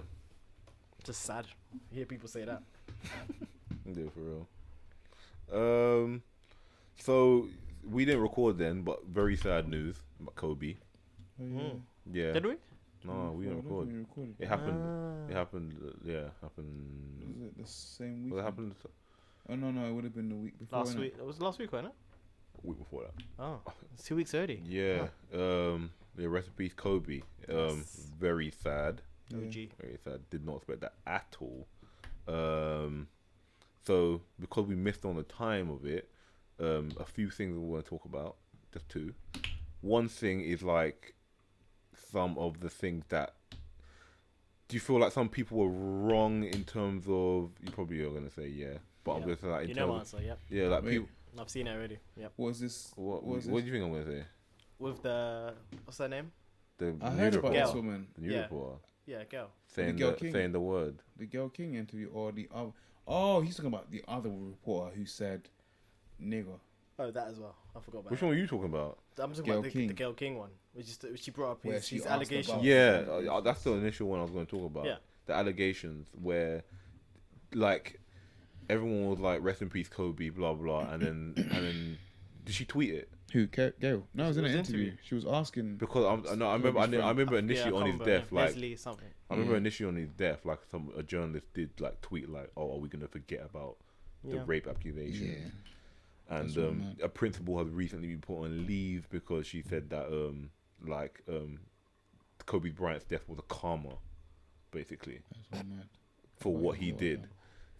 Just sad. You hear people say that. Yeah, for real. So we didn't record then, but very sad news about Kobe. Mm. Yeah. Did we? No, we didn't record. Recorded. It happened. Ah. It happened. Yeah, happened. Was it the same week? Well, it happened Oh no, it would have been the week before. Last innit? week. It was last week, wasn't it? a week before that. Oh, it's 2 weeks already. Yeah. The recipe Kobe. Yes. Very sad. Yeah. OG. Very sad. Did not expect that at all. So because we missed on the time of it, a few things we want to talk about. Just two. One thing is like some of the things that. Do you feel like some people were wrong in terms of? You probably are gonna say yeah, but I'm Yeah. gonna say like in You know my terms. answer, yep. Yeah, like Wait. people. I've seen it already. Yep. What was this? What was do you think I'm gonna say? With the what's her name? The I news heard about reporter. this woman, The news Yeah. reporter Yeah, girl. saying girl the, King. saying the word. the Gayle King interview, or the other. Oh, he's talking about the other reporter who said, "Nigger." Oh, that as well. I forgot about Which that. one were you talking about? I'm talking Gayle about King. the Gayle King one, which is she brought up Where his, she his asked allegations. about- Yeah, that's the initial one I was going to talk about. Yeah. The allegations where, like, everyone was like, "Rest in peace, Kobe," blah blah, and then did she tweet it? Who? Gail? No, it was in It an was interview. interview. She was asking. Because I remember initially on his death, like Leslie something. I remember initially on his death, like a journalist did like tweet like, "Oh, are we gonna forget about the rape accusation?" Yeah. And a principal has recently been put on leave because she said that Kobe Bryant's death was a karma, basically, That's so mad. for what he did.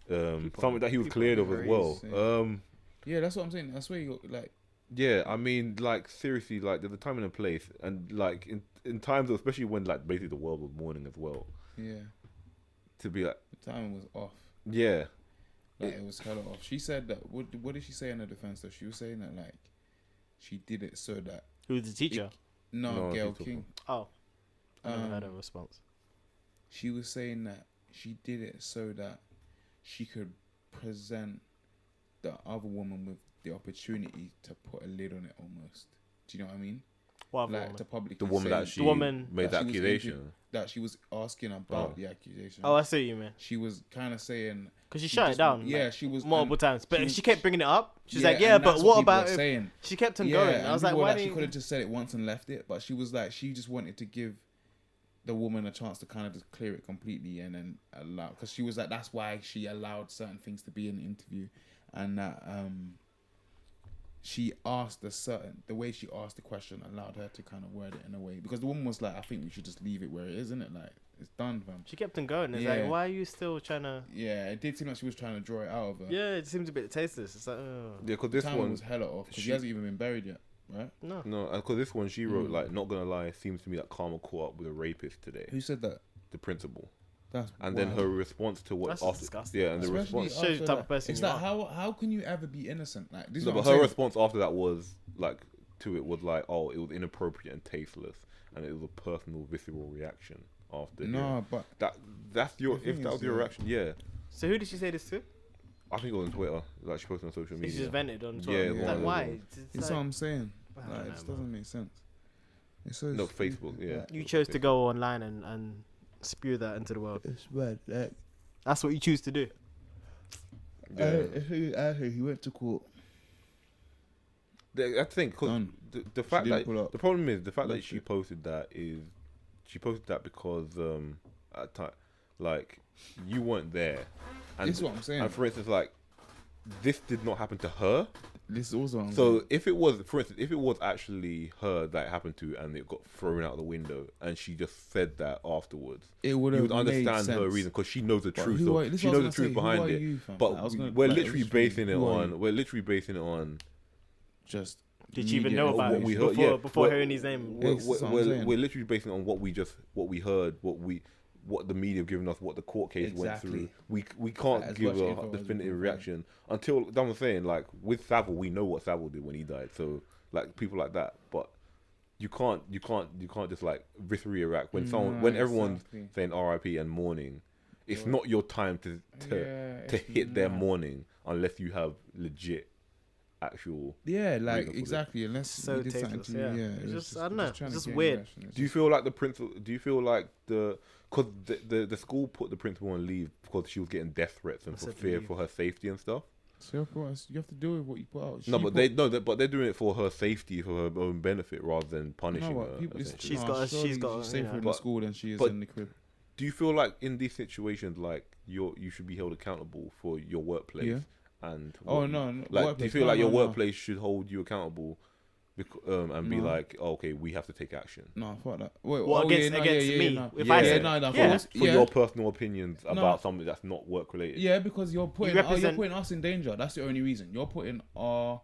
Something that he was people cleared are of as well. crazy. Yeah, that's what I'm saying. That's where you got like. Yeah, I mean, like seriously, like there's a time and a place, and like in times, especially when like basically the world was mourning as well, Yeah, to be like, the timing was off. yeah, Like it was hella off. She said that. What did she say in her defense? Though she was saying that like she did it so that Who's the teacher? No, Gail she's King. Oh, I never heard a response. She was saying that she did it so that she could present the other woman with the opportunity to put a lid on it almost. Do you know what I mean? What Like woman? to publicly the woman say that she woman made the that she was accusation. that she was asking about Oh. the accusation. Oh, I see what you mean. She was kind of saying Because she she shut it just- down. yeah, like, she was- multiple and times, but she- she kept bringing it up. She's yeah, like, yeah, and but that's what people about were if saying? she kept on Yeah, going? and I was like, people were why? she Didn't could have just said it once and left it, but she was like, she just wanted to give the woman a chance to kind of just clear it completely and then allow, because she was like, that's why she allowed certain things to be in the interview, and that she asked the way she asked the question allowed her to kind of word it in a way, because the woman was like, I think we should just leave it where it is, isn't it? Like, it's done, fam. She kept on going. It's Yeah. like, why are you still trying to? Yeah, it did seem like she was trying to draw it out of her. Yeah, it seems a bit tasteless. It's like, oh. Yeah, because The this timing one was hella off, because she- he hasn't even been buried yet, right? No. no, because this one she wrote Mm. like, not gonna lie, it seems to me that Karma caught up with a rapist today, Who said that? the principal, That's and then wild. her response to what That's after, disgusting. yeah, and the Especially response. Shows the after type of that. person It's you like are. how can you ever be innocent? Like this is No, what but I'm her saying. response after that was like to it was like, oh, it was inappropriate and tasteless, and it was a personal, visceral reaction after. No, but That's your. The If thing that is, was your yeah. reaction, yeah. So who did she say this to? I think it was on Twitter. Like she posted on social She media. just vented on Yeah, Twitter. one Like, of why? those It's that's like, what I'm saying. I don't Like, know, it just man. doesn't make sense. It's so No, stupid. Facebook, yeah. You chose to go online and spew that into the world. It's bad. Like, That's what you choose to do. Yeah. he went to court. I think because Done. the fact didn't that pull up. the problem is the fact that Left she it. posted that is she posted that because at time like you weren't there, and This is what I'm saying. and for instance like this did not happen to her. This is also what I'm So saying. if it was, for instance, if it was actually her that it happened to and it got thrown out the window and she just said that afterwards, It would you have would understand made her sense. reason because she knows the But truth. who So are- this she is what knows I the truth was gonna say, behind who it. are you, fam? But I was gonna- we're like, literally literally, basing it who are on. you? We're literally basing it on. Just Did you even media know about what it we heard, before, yeah. before We're- hearing his name? That's what I'm saying. We're literally basing it on what we heard, what the media have given us, what the court case went through. Exactly. We can't As give much a info as we can definitive find. reaction until that was saying like with Savile, we know what Savile did when he died. So like people like that, but you can't just like viscerally react when someone when everyone's exactly. saying R.I.P. and mourning. It's Yeah. not your time to Yeah, to it's hit their mad. mourning unless you have legit actual. Yeah, like reason for exactly. Unless So you did something tasteless, to yeah. you, yeah. It's it was just- I don't know, just trying it's to just gain weird. reaction. It's Do you just- feel like the principal? Do you feel like because the school put the principal on leave because she was getting death threats and I for said fear leave. for her safety and stuff? So of course you have to deal with what you put out. No, but they're doing it for her safety, for her own benefit, rather than punishing No, her. but people, essentially. She's got a- surely she's got a- she's safer you know. in the But- school than she is but- in the crib. Do you feel like in these situations, like you should be held accountable for your workplace? Yeah. And Oh what- no, like do you workplace, feel no, like your no, no. workplace should hold you accountable, and be No. like, oh, okay, we have to take action No, fuck that. Wait, Well, against me, if I Yeah. said no, it. of Yeah. course, for yeah. your personal opinions No. about something that's not work related. Yeah, because you're putting represent- you're putting us in danger. That's the only reason. You're putting our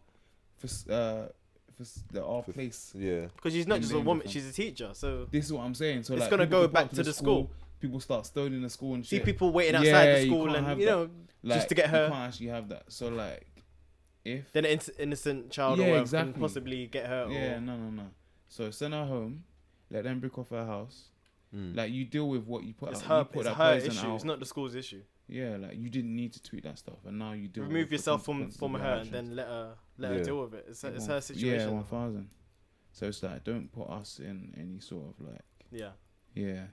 our place. Yeah. Because she's not In just a danger, woman; fam. she's a teacher. So This is what I'm saying. So It's like, gonna people go can pop back to to the school. People start stoning the school and see shit. people waiting outside Yeah, the you school, can't and have you that. know, Like, just to get you her. can't actually have that. So like, if then an innocent child Yeah, or whatever exactly. can possibly get hurt. yeah, Or, no. So send her home. Let them brick off her house. Mm. Like you deal with what you put it's out. her, You put it's that her poison issue. out. It's not the school's issue. Yeah, like you didn't need to tweet that stuff, and now you do. Remove yourself from her, and then let her Yeah. deal with it. It's her Yeah, situation. 1,000. So it's like, don't put us in any sort of like, Yeah. yeah.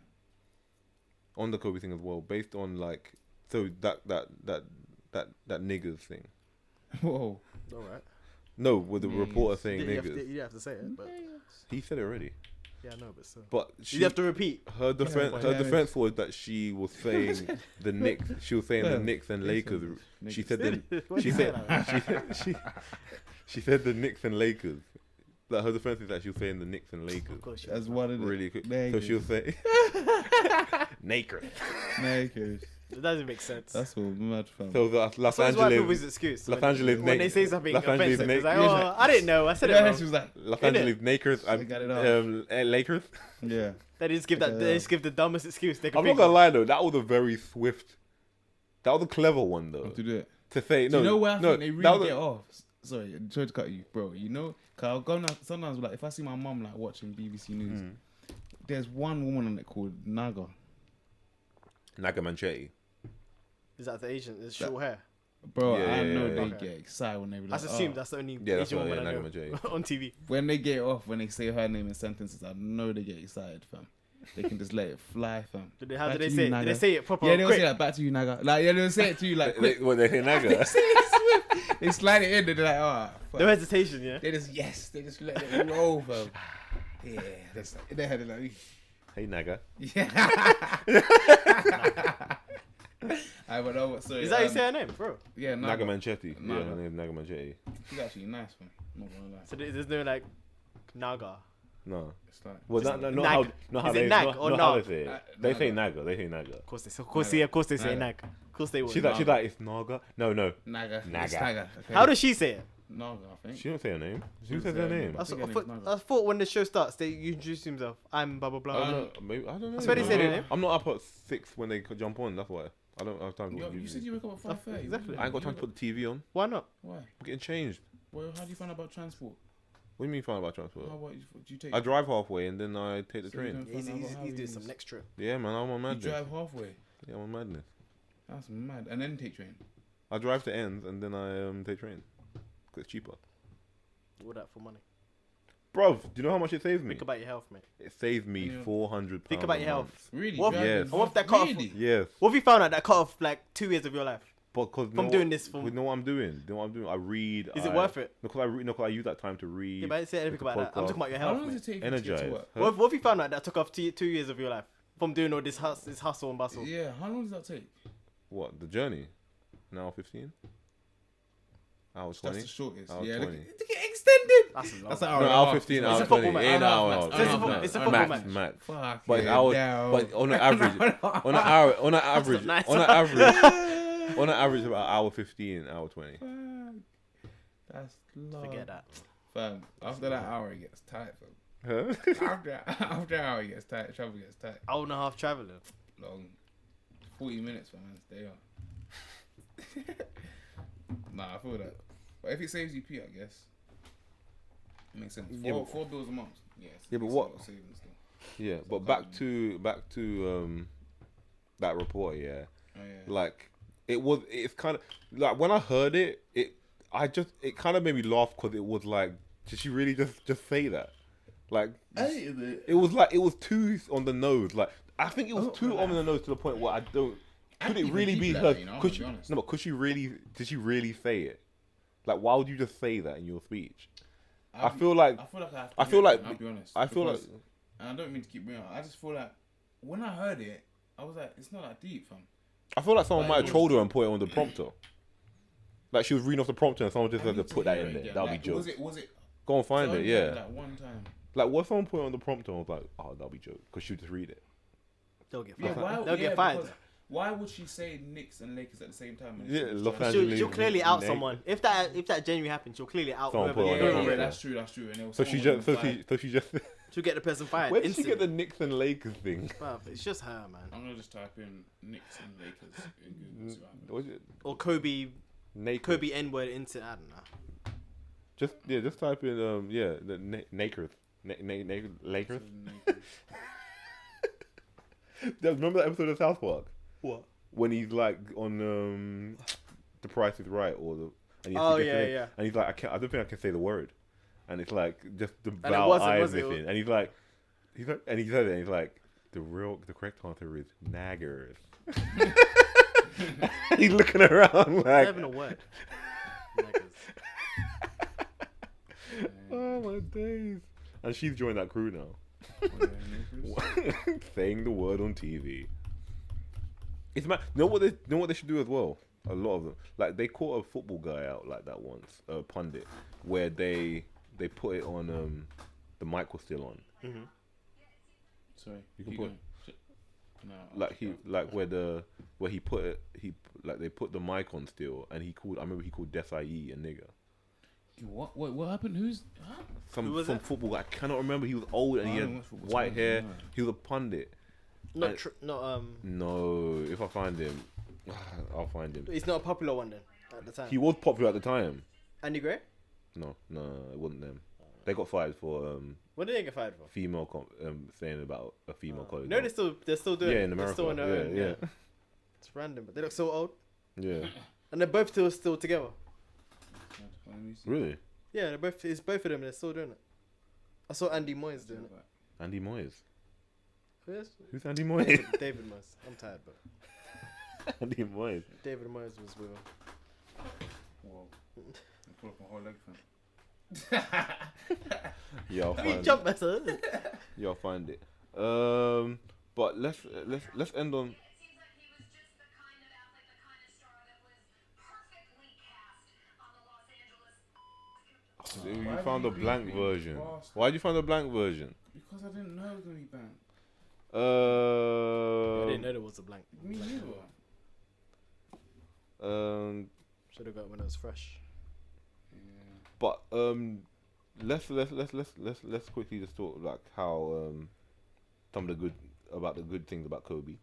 On the Kobe thing as well, based on like, so that that niggers thing. Whoa. All right. No, with the Niggas. reporter saying You didn't niggers. have to say it, but He said it already. yeah, no, but still. But she, You have to repeat. her defense, but her yeah, defense was that she was saying the Knicks. She was saying the Fam, Knicks and Lakers. She Niggas. said the Why'd she you say said that, man? she said the Knicks and Lakers. Like her defense is that she was saying the Knicks and Lakers. Of course, you That's are. one of the Really quick. So Niggas. she was saying Nakers. Nakers. It doesn't make sense. That's all mad, fam. So that's Los So that's white people's Angeles. excuse. Los when- Angeles when they Nate- say something Los Angeles offensive, it's like, Nate- oh, I didn't know. I said it Yeah, wrong. she was like, Los Innit? Angeles Nakers. They got it off. Lakers. yeah. They just give that. Yeah. They just give the dumbest excuse they can I'm not think gonna of. lie though. That was a very swift. That was a clever one though. To do it. To say Do no. you know where I no, think they that really was get off? Sorry, I'm trying to cut you, bro. You know, cause I'll go now. Sometimes, like, if I see my mum like watching BBC News, there's one woman on it called Naga. Naga Manchetti. Is that the Asian? It's short hair. Bro, Yeah, I yeah, know yeah, they yeah. get excited when they be I like, just assume oh. that's the only Yeah, that's Asian right, woman yeah, I Naga know Manchetti. on TV. When they get off, when they say her name in sentences, I know they get excited, fam. They can just let it fly, fam. How Back do they to say you, it? Did Naga. they say it proper? Yeah, they'll quick? say that back to you, Naga. Like, yeah, they'll say it to you like quick. What they say Naga? They say it swift. They slide it in, and they're like, oh, fuck. No hesitation, yeah. They just, yes, they just let it roll, fam. Yeah, that's like, in their head, they're like, Hey Naga. yeah. I don't know what, sorry. Is that how you say her name, bro? Yeah, Naga Naga. Manchetti. Yeah, Naga. her name is Naga Manchetti. She's actually nice, man. Not gonna lie. So there's no like Naga. No. It's like, Well, Just not nag. how not how Is it they nag not, or not how nag? they say it. They Naga. say Naga. They say Naga. Of course they say Naga. Nag. Of course they would. She's like it's Naga. No. Naga. Naga. It's Naga. Okay. How does she say it? Naga, I think. She don't say her name. Who She says say her her name? name. I, think her thought, name's Naga. I thought when the show starts, they introduce himself. I'm blah blah blah. I don't know. Maybe I don't know. That's why they say their name. I'm not up at 6 when they jump on. That's why I don't have time to Yo, watch you YouTube. said you wake up at 5:30. Exactly. I ain't got time to put the TV on. Why not? Why? I'm getting changed. Well, how do you find out about transport? What do you mean find about transport? How about you, do you take? I drive halfway and then I take the So you train. don't- He's Find out how doing he some is. next trip. Yeah, man, I'm on You madness. drive halfway. Yeah, I'm on madness. That's mad. And then take train. I drive to ends and then I take train. 'Cause it's cheaper. All that for money. Bruv, do you know how much it saves me? Think about your health, mate. It saves me Yeah. £400. Think about a your month. health. Really? What- driving Yes. And what if that cut off- Really? Yes. What if you found out that cut off like 2 years of your life? Because From doing this, from- we know what I'm doing. Do you know what I'm doing? I read. Is it worth it? Because I read. No, 'cause I use that time to read. Yeah, but I didn't say anything listen about to that. I'm talking about your How health, long mate. does it take you to get to Energize. work? What if you found out that took off 2 years of your life from doing all this hustle and bustle? Yeah, how long does that take? What the journey? An hour 15. Hour That's 20. the shortest. Hour Yeah, 20. to get extended. That's a lot. That's No, an hour. and a hour half. 15. It's Hour a football 20. match. Yeah, Hour and a half hour. match. hour. It's a football- Max, it's a football max, match. max. Fuck But yeah, hours. no. But on an average, nice on an average, about hour 15, hour 20. Fuck. That's long. Forget that. Fam, after that hour, it gets tight, fam. Huh? After an hour, it gets tight. Travel gets tight. Hour and a half traveling. Long. 40 minutes, man. Stay on. Nah, I feel that. But if it saves you P, I guess. It makes sense. Yeah, but- 4 bills a month. Yes. Yeah, but it's what- a lot of savings still. Yeah, but back to that report. Yeah, Oh, yeah. like it's kind of like when I heard it, it kind of made me laugh because it was like, did she really just say that? Like it was like it was too on the nose. Like I think it was too on the nose to the point where I don't. Could it even really deep be like her? that, you know, I'm Could gonna she, be honest. no, but could she really? Did she really say it? Like, why would you just say that in your speech? I feel like I feel like I have to I feel admit, like- I'll be honest. I feel like because- and I don't mean to keep bringing it up. I just feel like when I heard it, I was like, it's not that deep, fam. someone Like, might it have was- trolled her and put it on the prompter. Like she was reading off the prompter and someone just I had to need put that hear in it there. again. That'll Like, be jokes. Was it? Go and find so I it. only heard Yeah. it, like one time. Like what someone put it on the prompter, I was like, oh, that'll be joke because she would just read it. They'll get Yeah, fired. why? They'll yeah, get fired. because Why would she say Knicks and Lakers at the same time? when Yeah, she's Los trying- Angeles. She'll clearly out Nate. someone. If that genuinely happens, she'll clearly out Someone whoever. put Yeah, on the- the yeah, prompter. that's true. And there was So she someone just, who was like, so she just. She'll get the person fired. Where did she get the instantly. Knicks and Lakers thing? Bruv, it's just her, man. I'm gonna just type in Knicks and Lakers in Google. See what happens. What was it? Or Kobe Nakers. Kobe N-word into, I don't know. Just type in the Nakers. Lakers. Lakers. Remember that episode of South Park What? when he's like on The Price is Right or the and Oh, gets yeah, it, yeah. and he's like I don't think I can say the word, and it's like just the it vowel wasn't, I was is it? missing, and he's like and he says it, and he's like the correct answer is naggers. He's looking around They're like, having a word. Niggas. oh my days. And she's joined that crew now. Yeah, Saying the word on TV. It's mad. Know what they should do as well? A lot of them, like they caught a football guy out like that once, a pundit, where they put it on. The mic was still on. Mm-hmm. Sorry, You can keep put- going. No, Like where he put it, they put the mic on still, and I remember he called Desai a nigger. What happened? Who's? Huh? Some was it? football guy. I cannot remember. He was old and I he don't had watch football, white so I hair. don't know. He was a pundit. Not No, if I find him, I'll find him. He's not a popular one then at the time. He was popular at the time. Andy Gray. No, it wasn't them. They got fired for What did they get fired for? female saying about a female colleague. No, they're still doing. Yeah, it. in They're America. still on their own, Yeah. It's random, but they look so old, Yeah. and they're both still together. Let me see. Really? Yeah, it's both of them. They're still doing it. I saw Andy Moyes doing it. Andy Moyes. Who is? Who's Andy Moyes? David Moyes. I'm tired, but Andy Moyes. David Moyes was with him. Whoa. I pulled up my whole leg, fam. Yeah, I'll How you find jump better? Yeah, I'll find it. But let's end on. You Why found did a you blank beat me, version. bastard? Why'd you find a blank version? Because I didn't know it was gonna be banned. I didn't know there was a blank. Me neither. Should have got it when it was fresh. Yeah. But let's quickly just talk like how some of the good things about Kobe.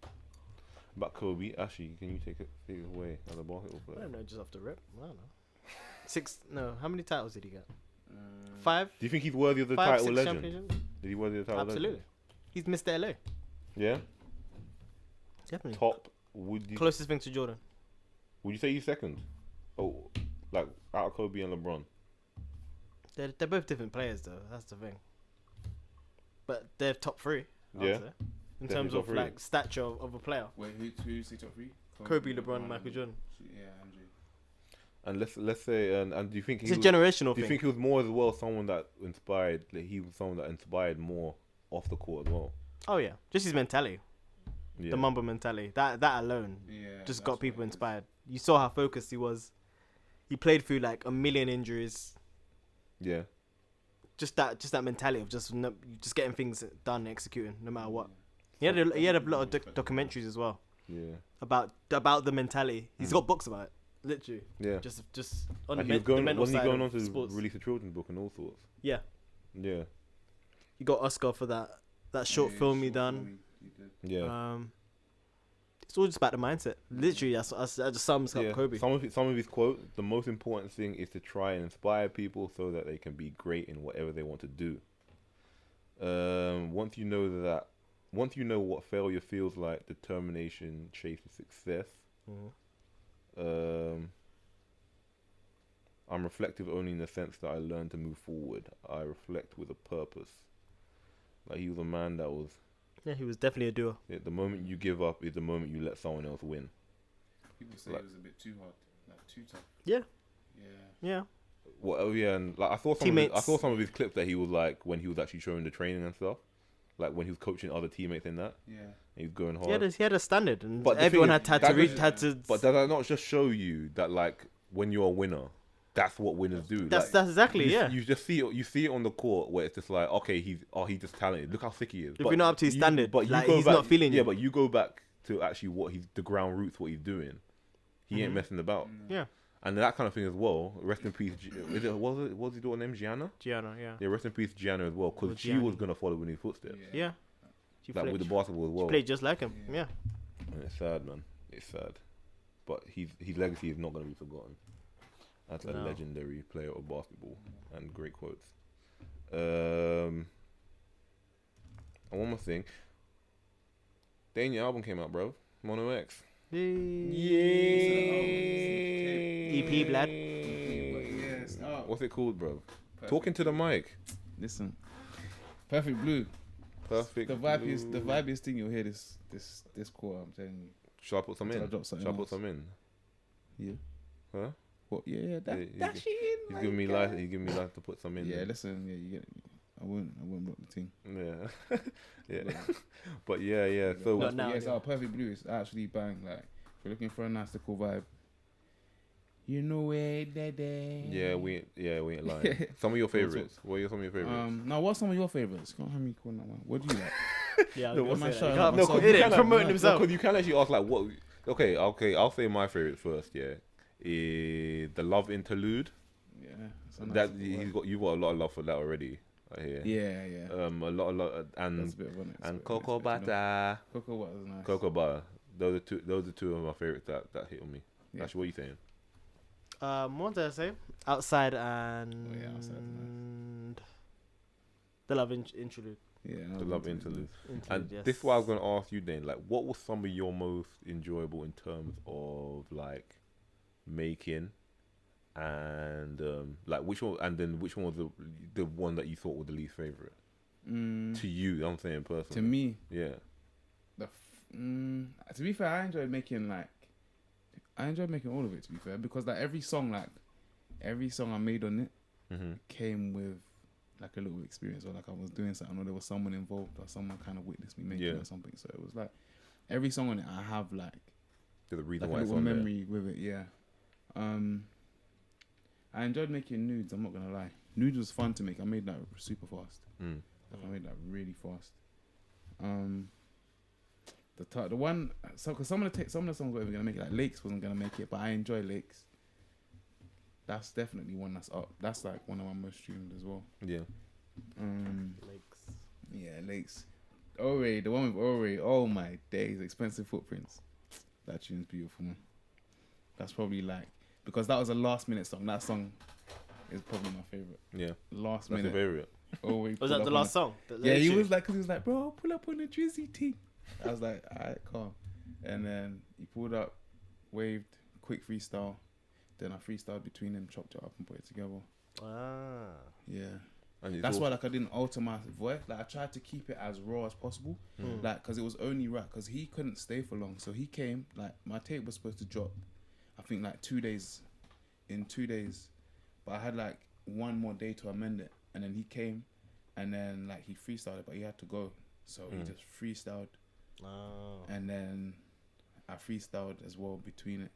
Actually, can you take it away out of the basketball I player? don't know, just off the rip. I don't know. How many titles did he get? Uh, 5? Do you think he's worthy of the 5, title 6 legend? championships? Did he worthy of the title Absolutely. legend? He's Mr. LA. Yeah. Definitely. Top. Would you Closest thing to Jordan. say he's second? Oh, like out of Kobe and LeBron. They're both different players, though. That's the thing. But they're top 3. I'd Yeah. say, in Definitely terms top of 3. like stature of a player. wait, who's the top 3? Kobe, LeBron, Michael Jordan. Yeah, Andrew. And let's say and do you think It's a was, generational do you thing. think he was more as well someone that inspired? Like he was someone that inspired more off the court as well. Oh yeah, just his mentality, Yeah. the Mamba mentality. That alone Yeah. just that's got what people it is. inspired. You saw how focused he was. He played through like a million injuries. Yeah. Just that mentality of just getting things done, executing no matter what. He had a lot of documentaries as well Yeah. about the mentality. He's got books about it, literally. Yeah. Just on And the, he was going, the mental wasn't he side going on of to sports. release a children's book and all sorts? Yeah, Yeah. he got Oscar for that short Yeah, film he short done. film he did. Yeah. It's all just about the mindset. Literally, that just sums up Yeah. Kobe. Some of his quotes, the most important thing is to try and inspire people so that they can be great in whatever they want to do. Once you know what failure feels like, determination chases success. Mhm. I'm reflective only in the sense that I learn to move forward. I reflect with a purpose. Like he was a man that was. Yeah, he was definitely a doer. Yeah, the moment you give up is the moment you let someone else win. People say Like- it was a bit too hard, like too tough. Yeah. Yeah. Yeah. Well, oh yeah, and like I saw some of his clips that he was like when he was actually showing the training and stuff, like when he was coaching other teammates in that, Yeah. and he was going hard. He had a standard, and But the everyone thing is, had that to reach, doesn't- had to. But does that not just show you that like when you're a winner, that's what winners do? That's Like, exactly you, yeah. You just see it on the court where it's just like, okay, he's just talented. Look how sick he is. If you're not up to his standard, but you like, go he's back, not feeling yeah, you. but you go back to actually the ground roots, what he's doing. He ain't Mhm. messing about, Yeah, and that kind of thing as well. Rest in peace. Was his daughter named Gianna? Gianna. Yeah, Yeah, rest in peace, Gianna as well, Or because she Gianni. was gonna follow in his footsteps, yeah. She like played, with the basketball as well. she played just like him. Yeah. Yeah. And it's sad, man. It's sad, but his legacy is not gonna be forgotten as a No. legendary player of basketball and great quotes. And one more thing, Dane, your album came out, bro. Mono X. EP, blood. Yes. Oh, What's it called, bro? Perfect. Talking to the mic. Listen. Perfect Blue. Perfect. The vibiest thing you'll hear this quarter, I'm telling you. Shall I put some Until I in? drop something Shall I put else. some in? Yeah. Huh? What? Yeah. That Yeah, that shit in. He's my giving me guy. life. He's giving me life to put some in. Yeah, then. listen. Yeah, you get. I wouldn't block the team. Yeah. Yeah. But yeah. So Not now, Yes, anyway. our Perfect Blue is actually bang. Like, if you're looking for a nice little vibe, you know where that yeah, we ain't lying. Some of your favorites. What are some of your favorites? Now, what's some of your favorites? Can't have me calling that one. What do you like? Yeah, No, I'm what's gonna my say shout that. out? You No, can't, 'cause innit? you Promoting himself. Because you can actually ask like what. Okay. I'll say my favorite first. Yeah, is the Love Interlude. Yeah, it's a nice That little vibe. you've got a lot of love for that already. I hear. Yeah. A lot, That's and a bit of and Cocoa Butter. Butter. Cocoa Butter is nice. Cocoa Butter. Those are two of my favorites that hit on me. Yeah. Actually, what are you saying? What did I say? Outside and Oh, yeah, Outside is the Love Interlude. Yeah, The Love Interlude. And Yes. this is what I was going to ask you then. Like, what was some of your most enjoyable in terms of like making, and like which one? And then which one was the one that you thought was the least favorite to you? I'm saying personally. To me, Yeah. to be fair, I enjoyed making all of it. To be fair, because like every song I made on it Mm-hmm. came with like a little experience, or like I was doing something, or there was someone involved, or someone kind of witnessed me making Yeah. it or something. So it was like every song on it, I have like There's a reason a why it's little on memory with it. Yeah. I enjoyed making nudes. I'm not gonna lie. Nudes was fun to make. I made that super fast. there. Mm. Like, I made that really fast. The one, so because some of the songs weren't gonna make it. Like Lakes wasn't gonna make it, but I enjoy Lakes. That's definitely one that's up. That's like one of my most streamed as well. Yeah. Lakes. Yeah, Lakes. Ore, the one with Ore. Oh my days, Expensive Footprints. That tune's beautiful, man. That's probably like, because that was a last minute song. That song is probably my favorite. Yeah. Last That's your minute. favorite. Ore. Was that the last song? Yeah, he was like, because he was like, bro, pull up on the Drizzy team. I was like, alright, calm. And then he pulled up, waved, quick freestyle. Then I freestyled between them, chopped it up and put it together. Ah. Yeah. And it's That's all- why like I didn't alter my voice. Like I tried to keep it as raw as possible. Like, because it was only rap. Because he couldn't stay for long. So he came, like my tape was supposed to drop, I think like 2 days. In 2 days. But I had like one more day to amend it. And then he came and then like he freestyled it, but he had to go. So he just freestyled. Oh. And then I freestyled as well between it.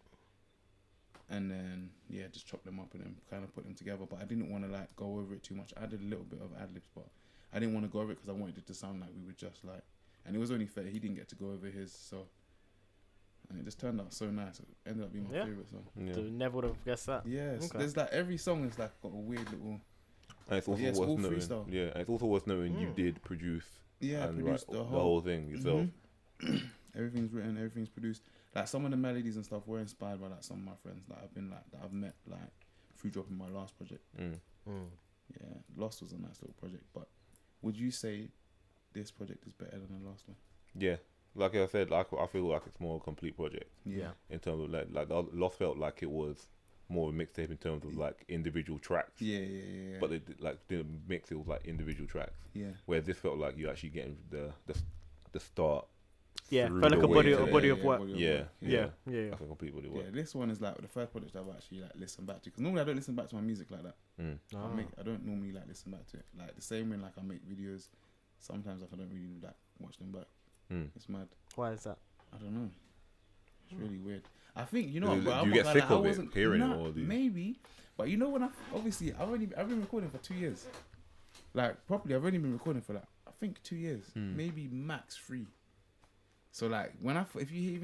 And then, yeah, just chopped them up and then kind of put them together. But I didn't want to like go over it too much. I did a little bit of ad-libs, but I didn't want to go over it because I wanted it to sound like we were just like... And it was only fair. He didn't get to go over his, so... And it just turned out so nice. It ended up being my Yeah. favourite song. Yeah. So never would have guessed that. Yes, Okay. there's like every song is like got a weird little... And it's also Yeah, it's worth all noting. freestyle. Yeah, and it's also worth noting you did produce. Yeah, and produced write the the whole thing yourself. Everything's written, everything's produced. Like some of the melodies and stuff were inspired by like some of my friends that I've met like through dropping my last project. Yeah, Lost was a nice little project, but would you say this project is better than the last one? Yeah, like I said, like I feel like it's more a complete project Yeah. in terms of like the Lost felt like it was more of a mixtape in terms of like individual tracks. Yeah. But they like didn't mix it with like individual tracks. Yeah. Whereas this felt like you actually getting the start. Yeah, through felt like the a way body, to a the- body of yeah, work. body of Yeah, work. Yeah. like a complete body of Yeah, work. this one is like the first project I've actually like listened back to, because normally I don't listen back to my music like that. I don't normally like listen back to it like the same way like I make videos. Sometimes like I don't really like watch them back. It's mad. Why is that? I don't know. It's really weird. I think you know. Do Bro, I'm you not get gonna sick lie, I of it, wasn't- hearing it, nah, or do you? maybe, but you know when I've been recording for 2 years. Like properly, I've only been recording for like I think 2 years, maybe max 3. So like even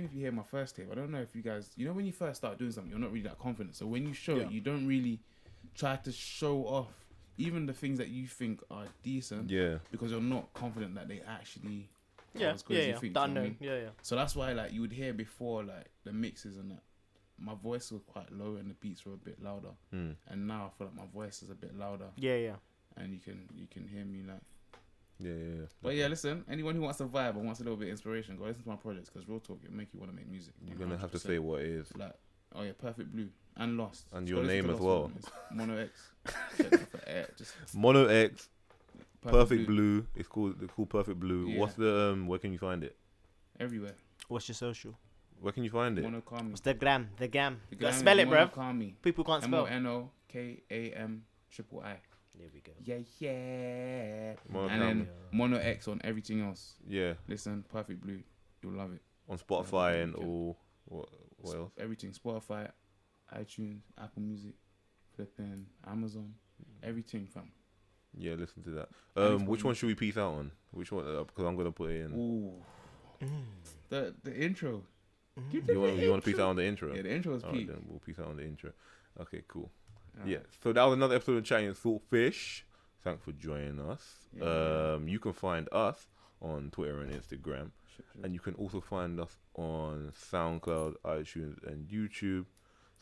if you hear my first tape, I don't know if you guys, you know, when you first start doing something, you're not really that confident. So when you show it, you don't really try to show off even the things that you think are decent. Yeah. Because you're not confident that they actually. Yeah, as good as you think, The you know what I unknown. mean? Yeah. So that's why like you would hear before like the mixes and that my voice was quite low and the beats were a bit louder. And now I feel like my voice is a bit louder Yeah. and you can hear me like. Yeah. But yeah, listen, anyone who wants a vibe and wants a little bit of inspiration, go listen to my projects, because real talk, it'll make you want to make music. You're gonna have to 100%. say what it is. Like, oh yeah, Perfect Blue and Lost. And Just your go listen name to as Lost well. one. It's Mono X. Check that for air. Just Mono X, Perfect Blue. It's called Perfect Blue. Yeah. What's the where can you find it? everywhere. What's your social? Where can you find it? Monokami. What's the gram? The gam. The You gotta gram spell is it, bruv. Monokami. People can't spell. MONOKAMIII. There we go. Yeah. Monokami. And then Mono X on everything else. Yeah, Listen, Perfect Blue. You'll love it. on Spotify and Yeah. all. What else? Everything. Spotify, iTunes, Apple Music, flipping Amazon. Everything, fam. Yeah, listen to that. And Which one should we peace out on? Which one? Because I'm gonna put it in. Ooh. The intro. You want to peace out on the intro? Yeah, the intro is Alright, peak. then we'll peace out on the intro. Okay, cool. Alright. Yeah, so that was another episode of Chatting Saltfish. Thanks for joining us. Yeah. You can find us on Twitter and Instagram, and you can also find us on SoundCloud, iTunes, and YouTube.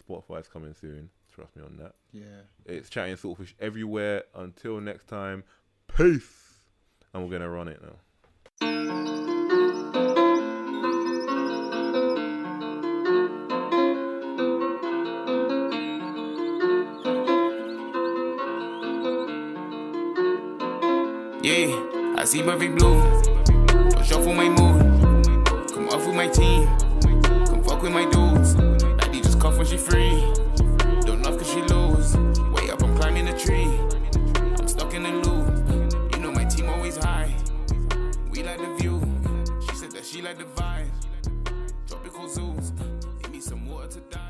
Spotify's coming soon. Trust me on that. Yeah. It's Chatting Saltfish everywhere. Until next time, peace. And we're gonna run it now. Yeah, I see perfect blue. Don't shuffle my mood. Come off with my team. Come fuck with my dudes. Daddy just cuff when she free. Don't love cause she lose. Way up, I'm climbing a tree. I'm stuck in the loop. You know my team always high. We like the view. She said that she like the vibe. Tropical zoos. Give me some water to die.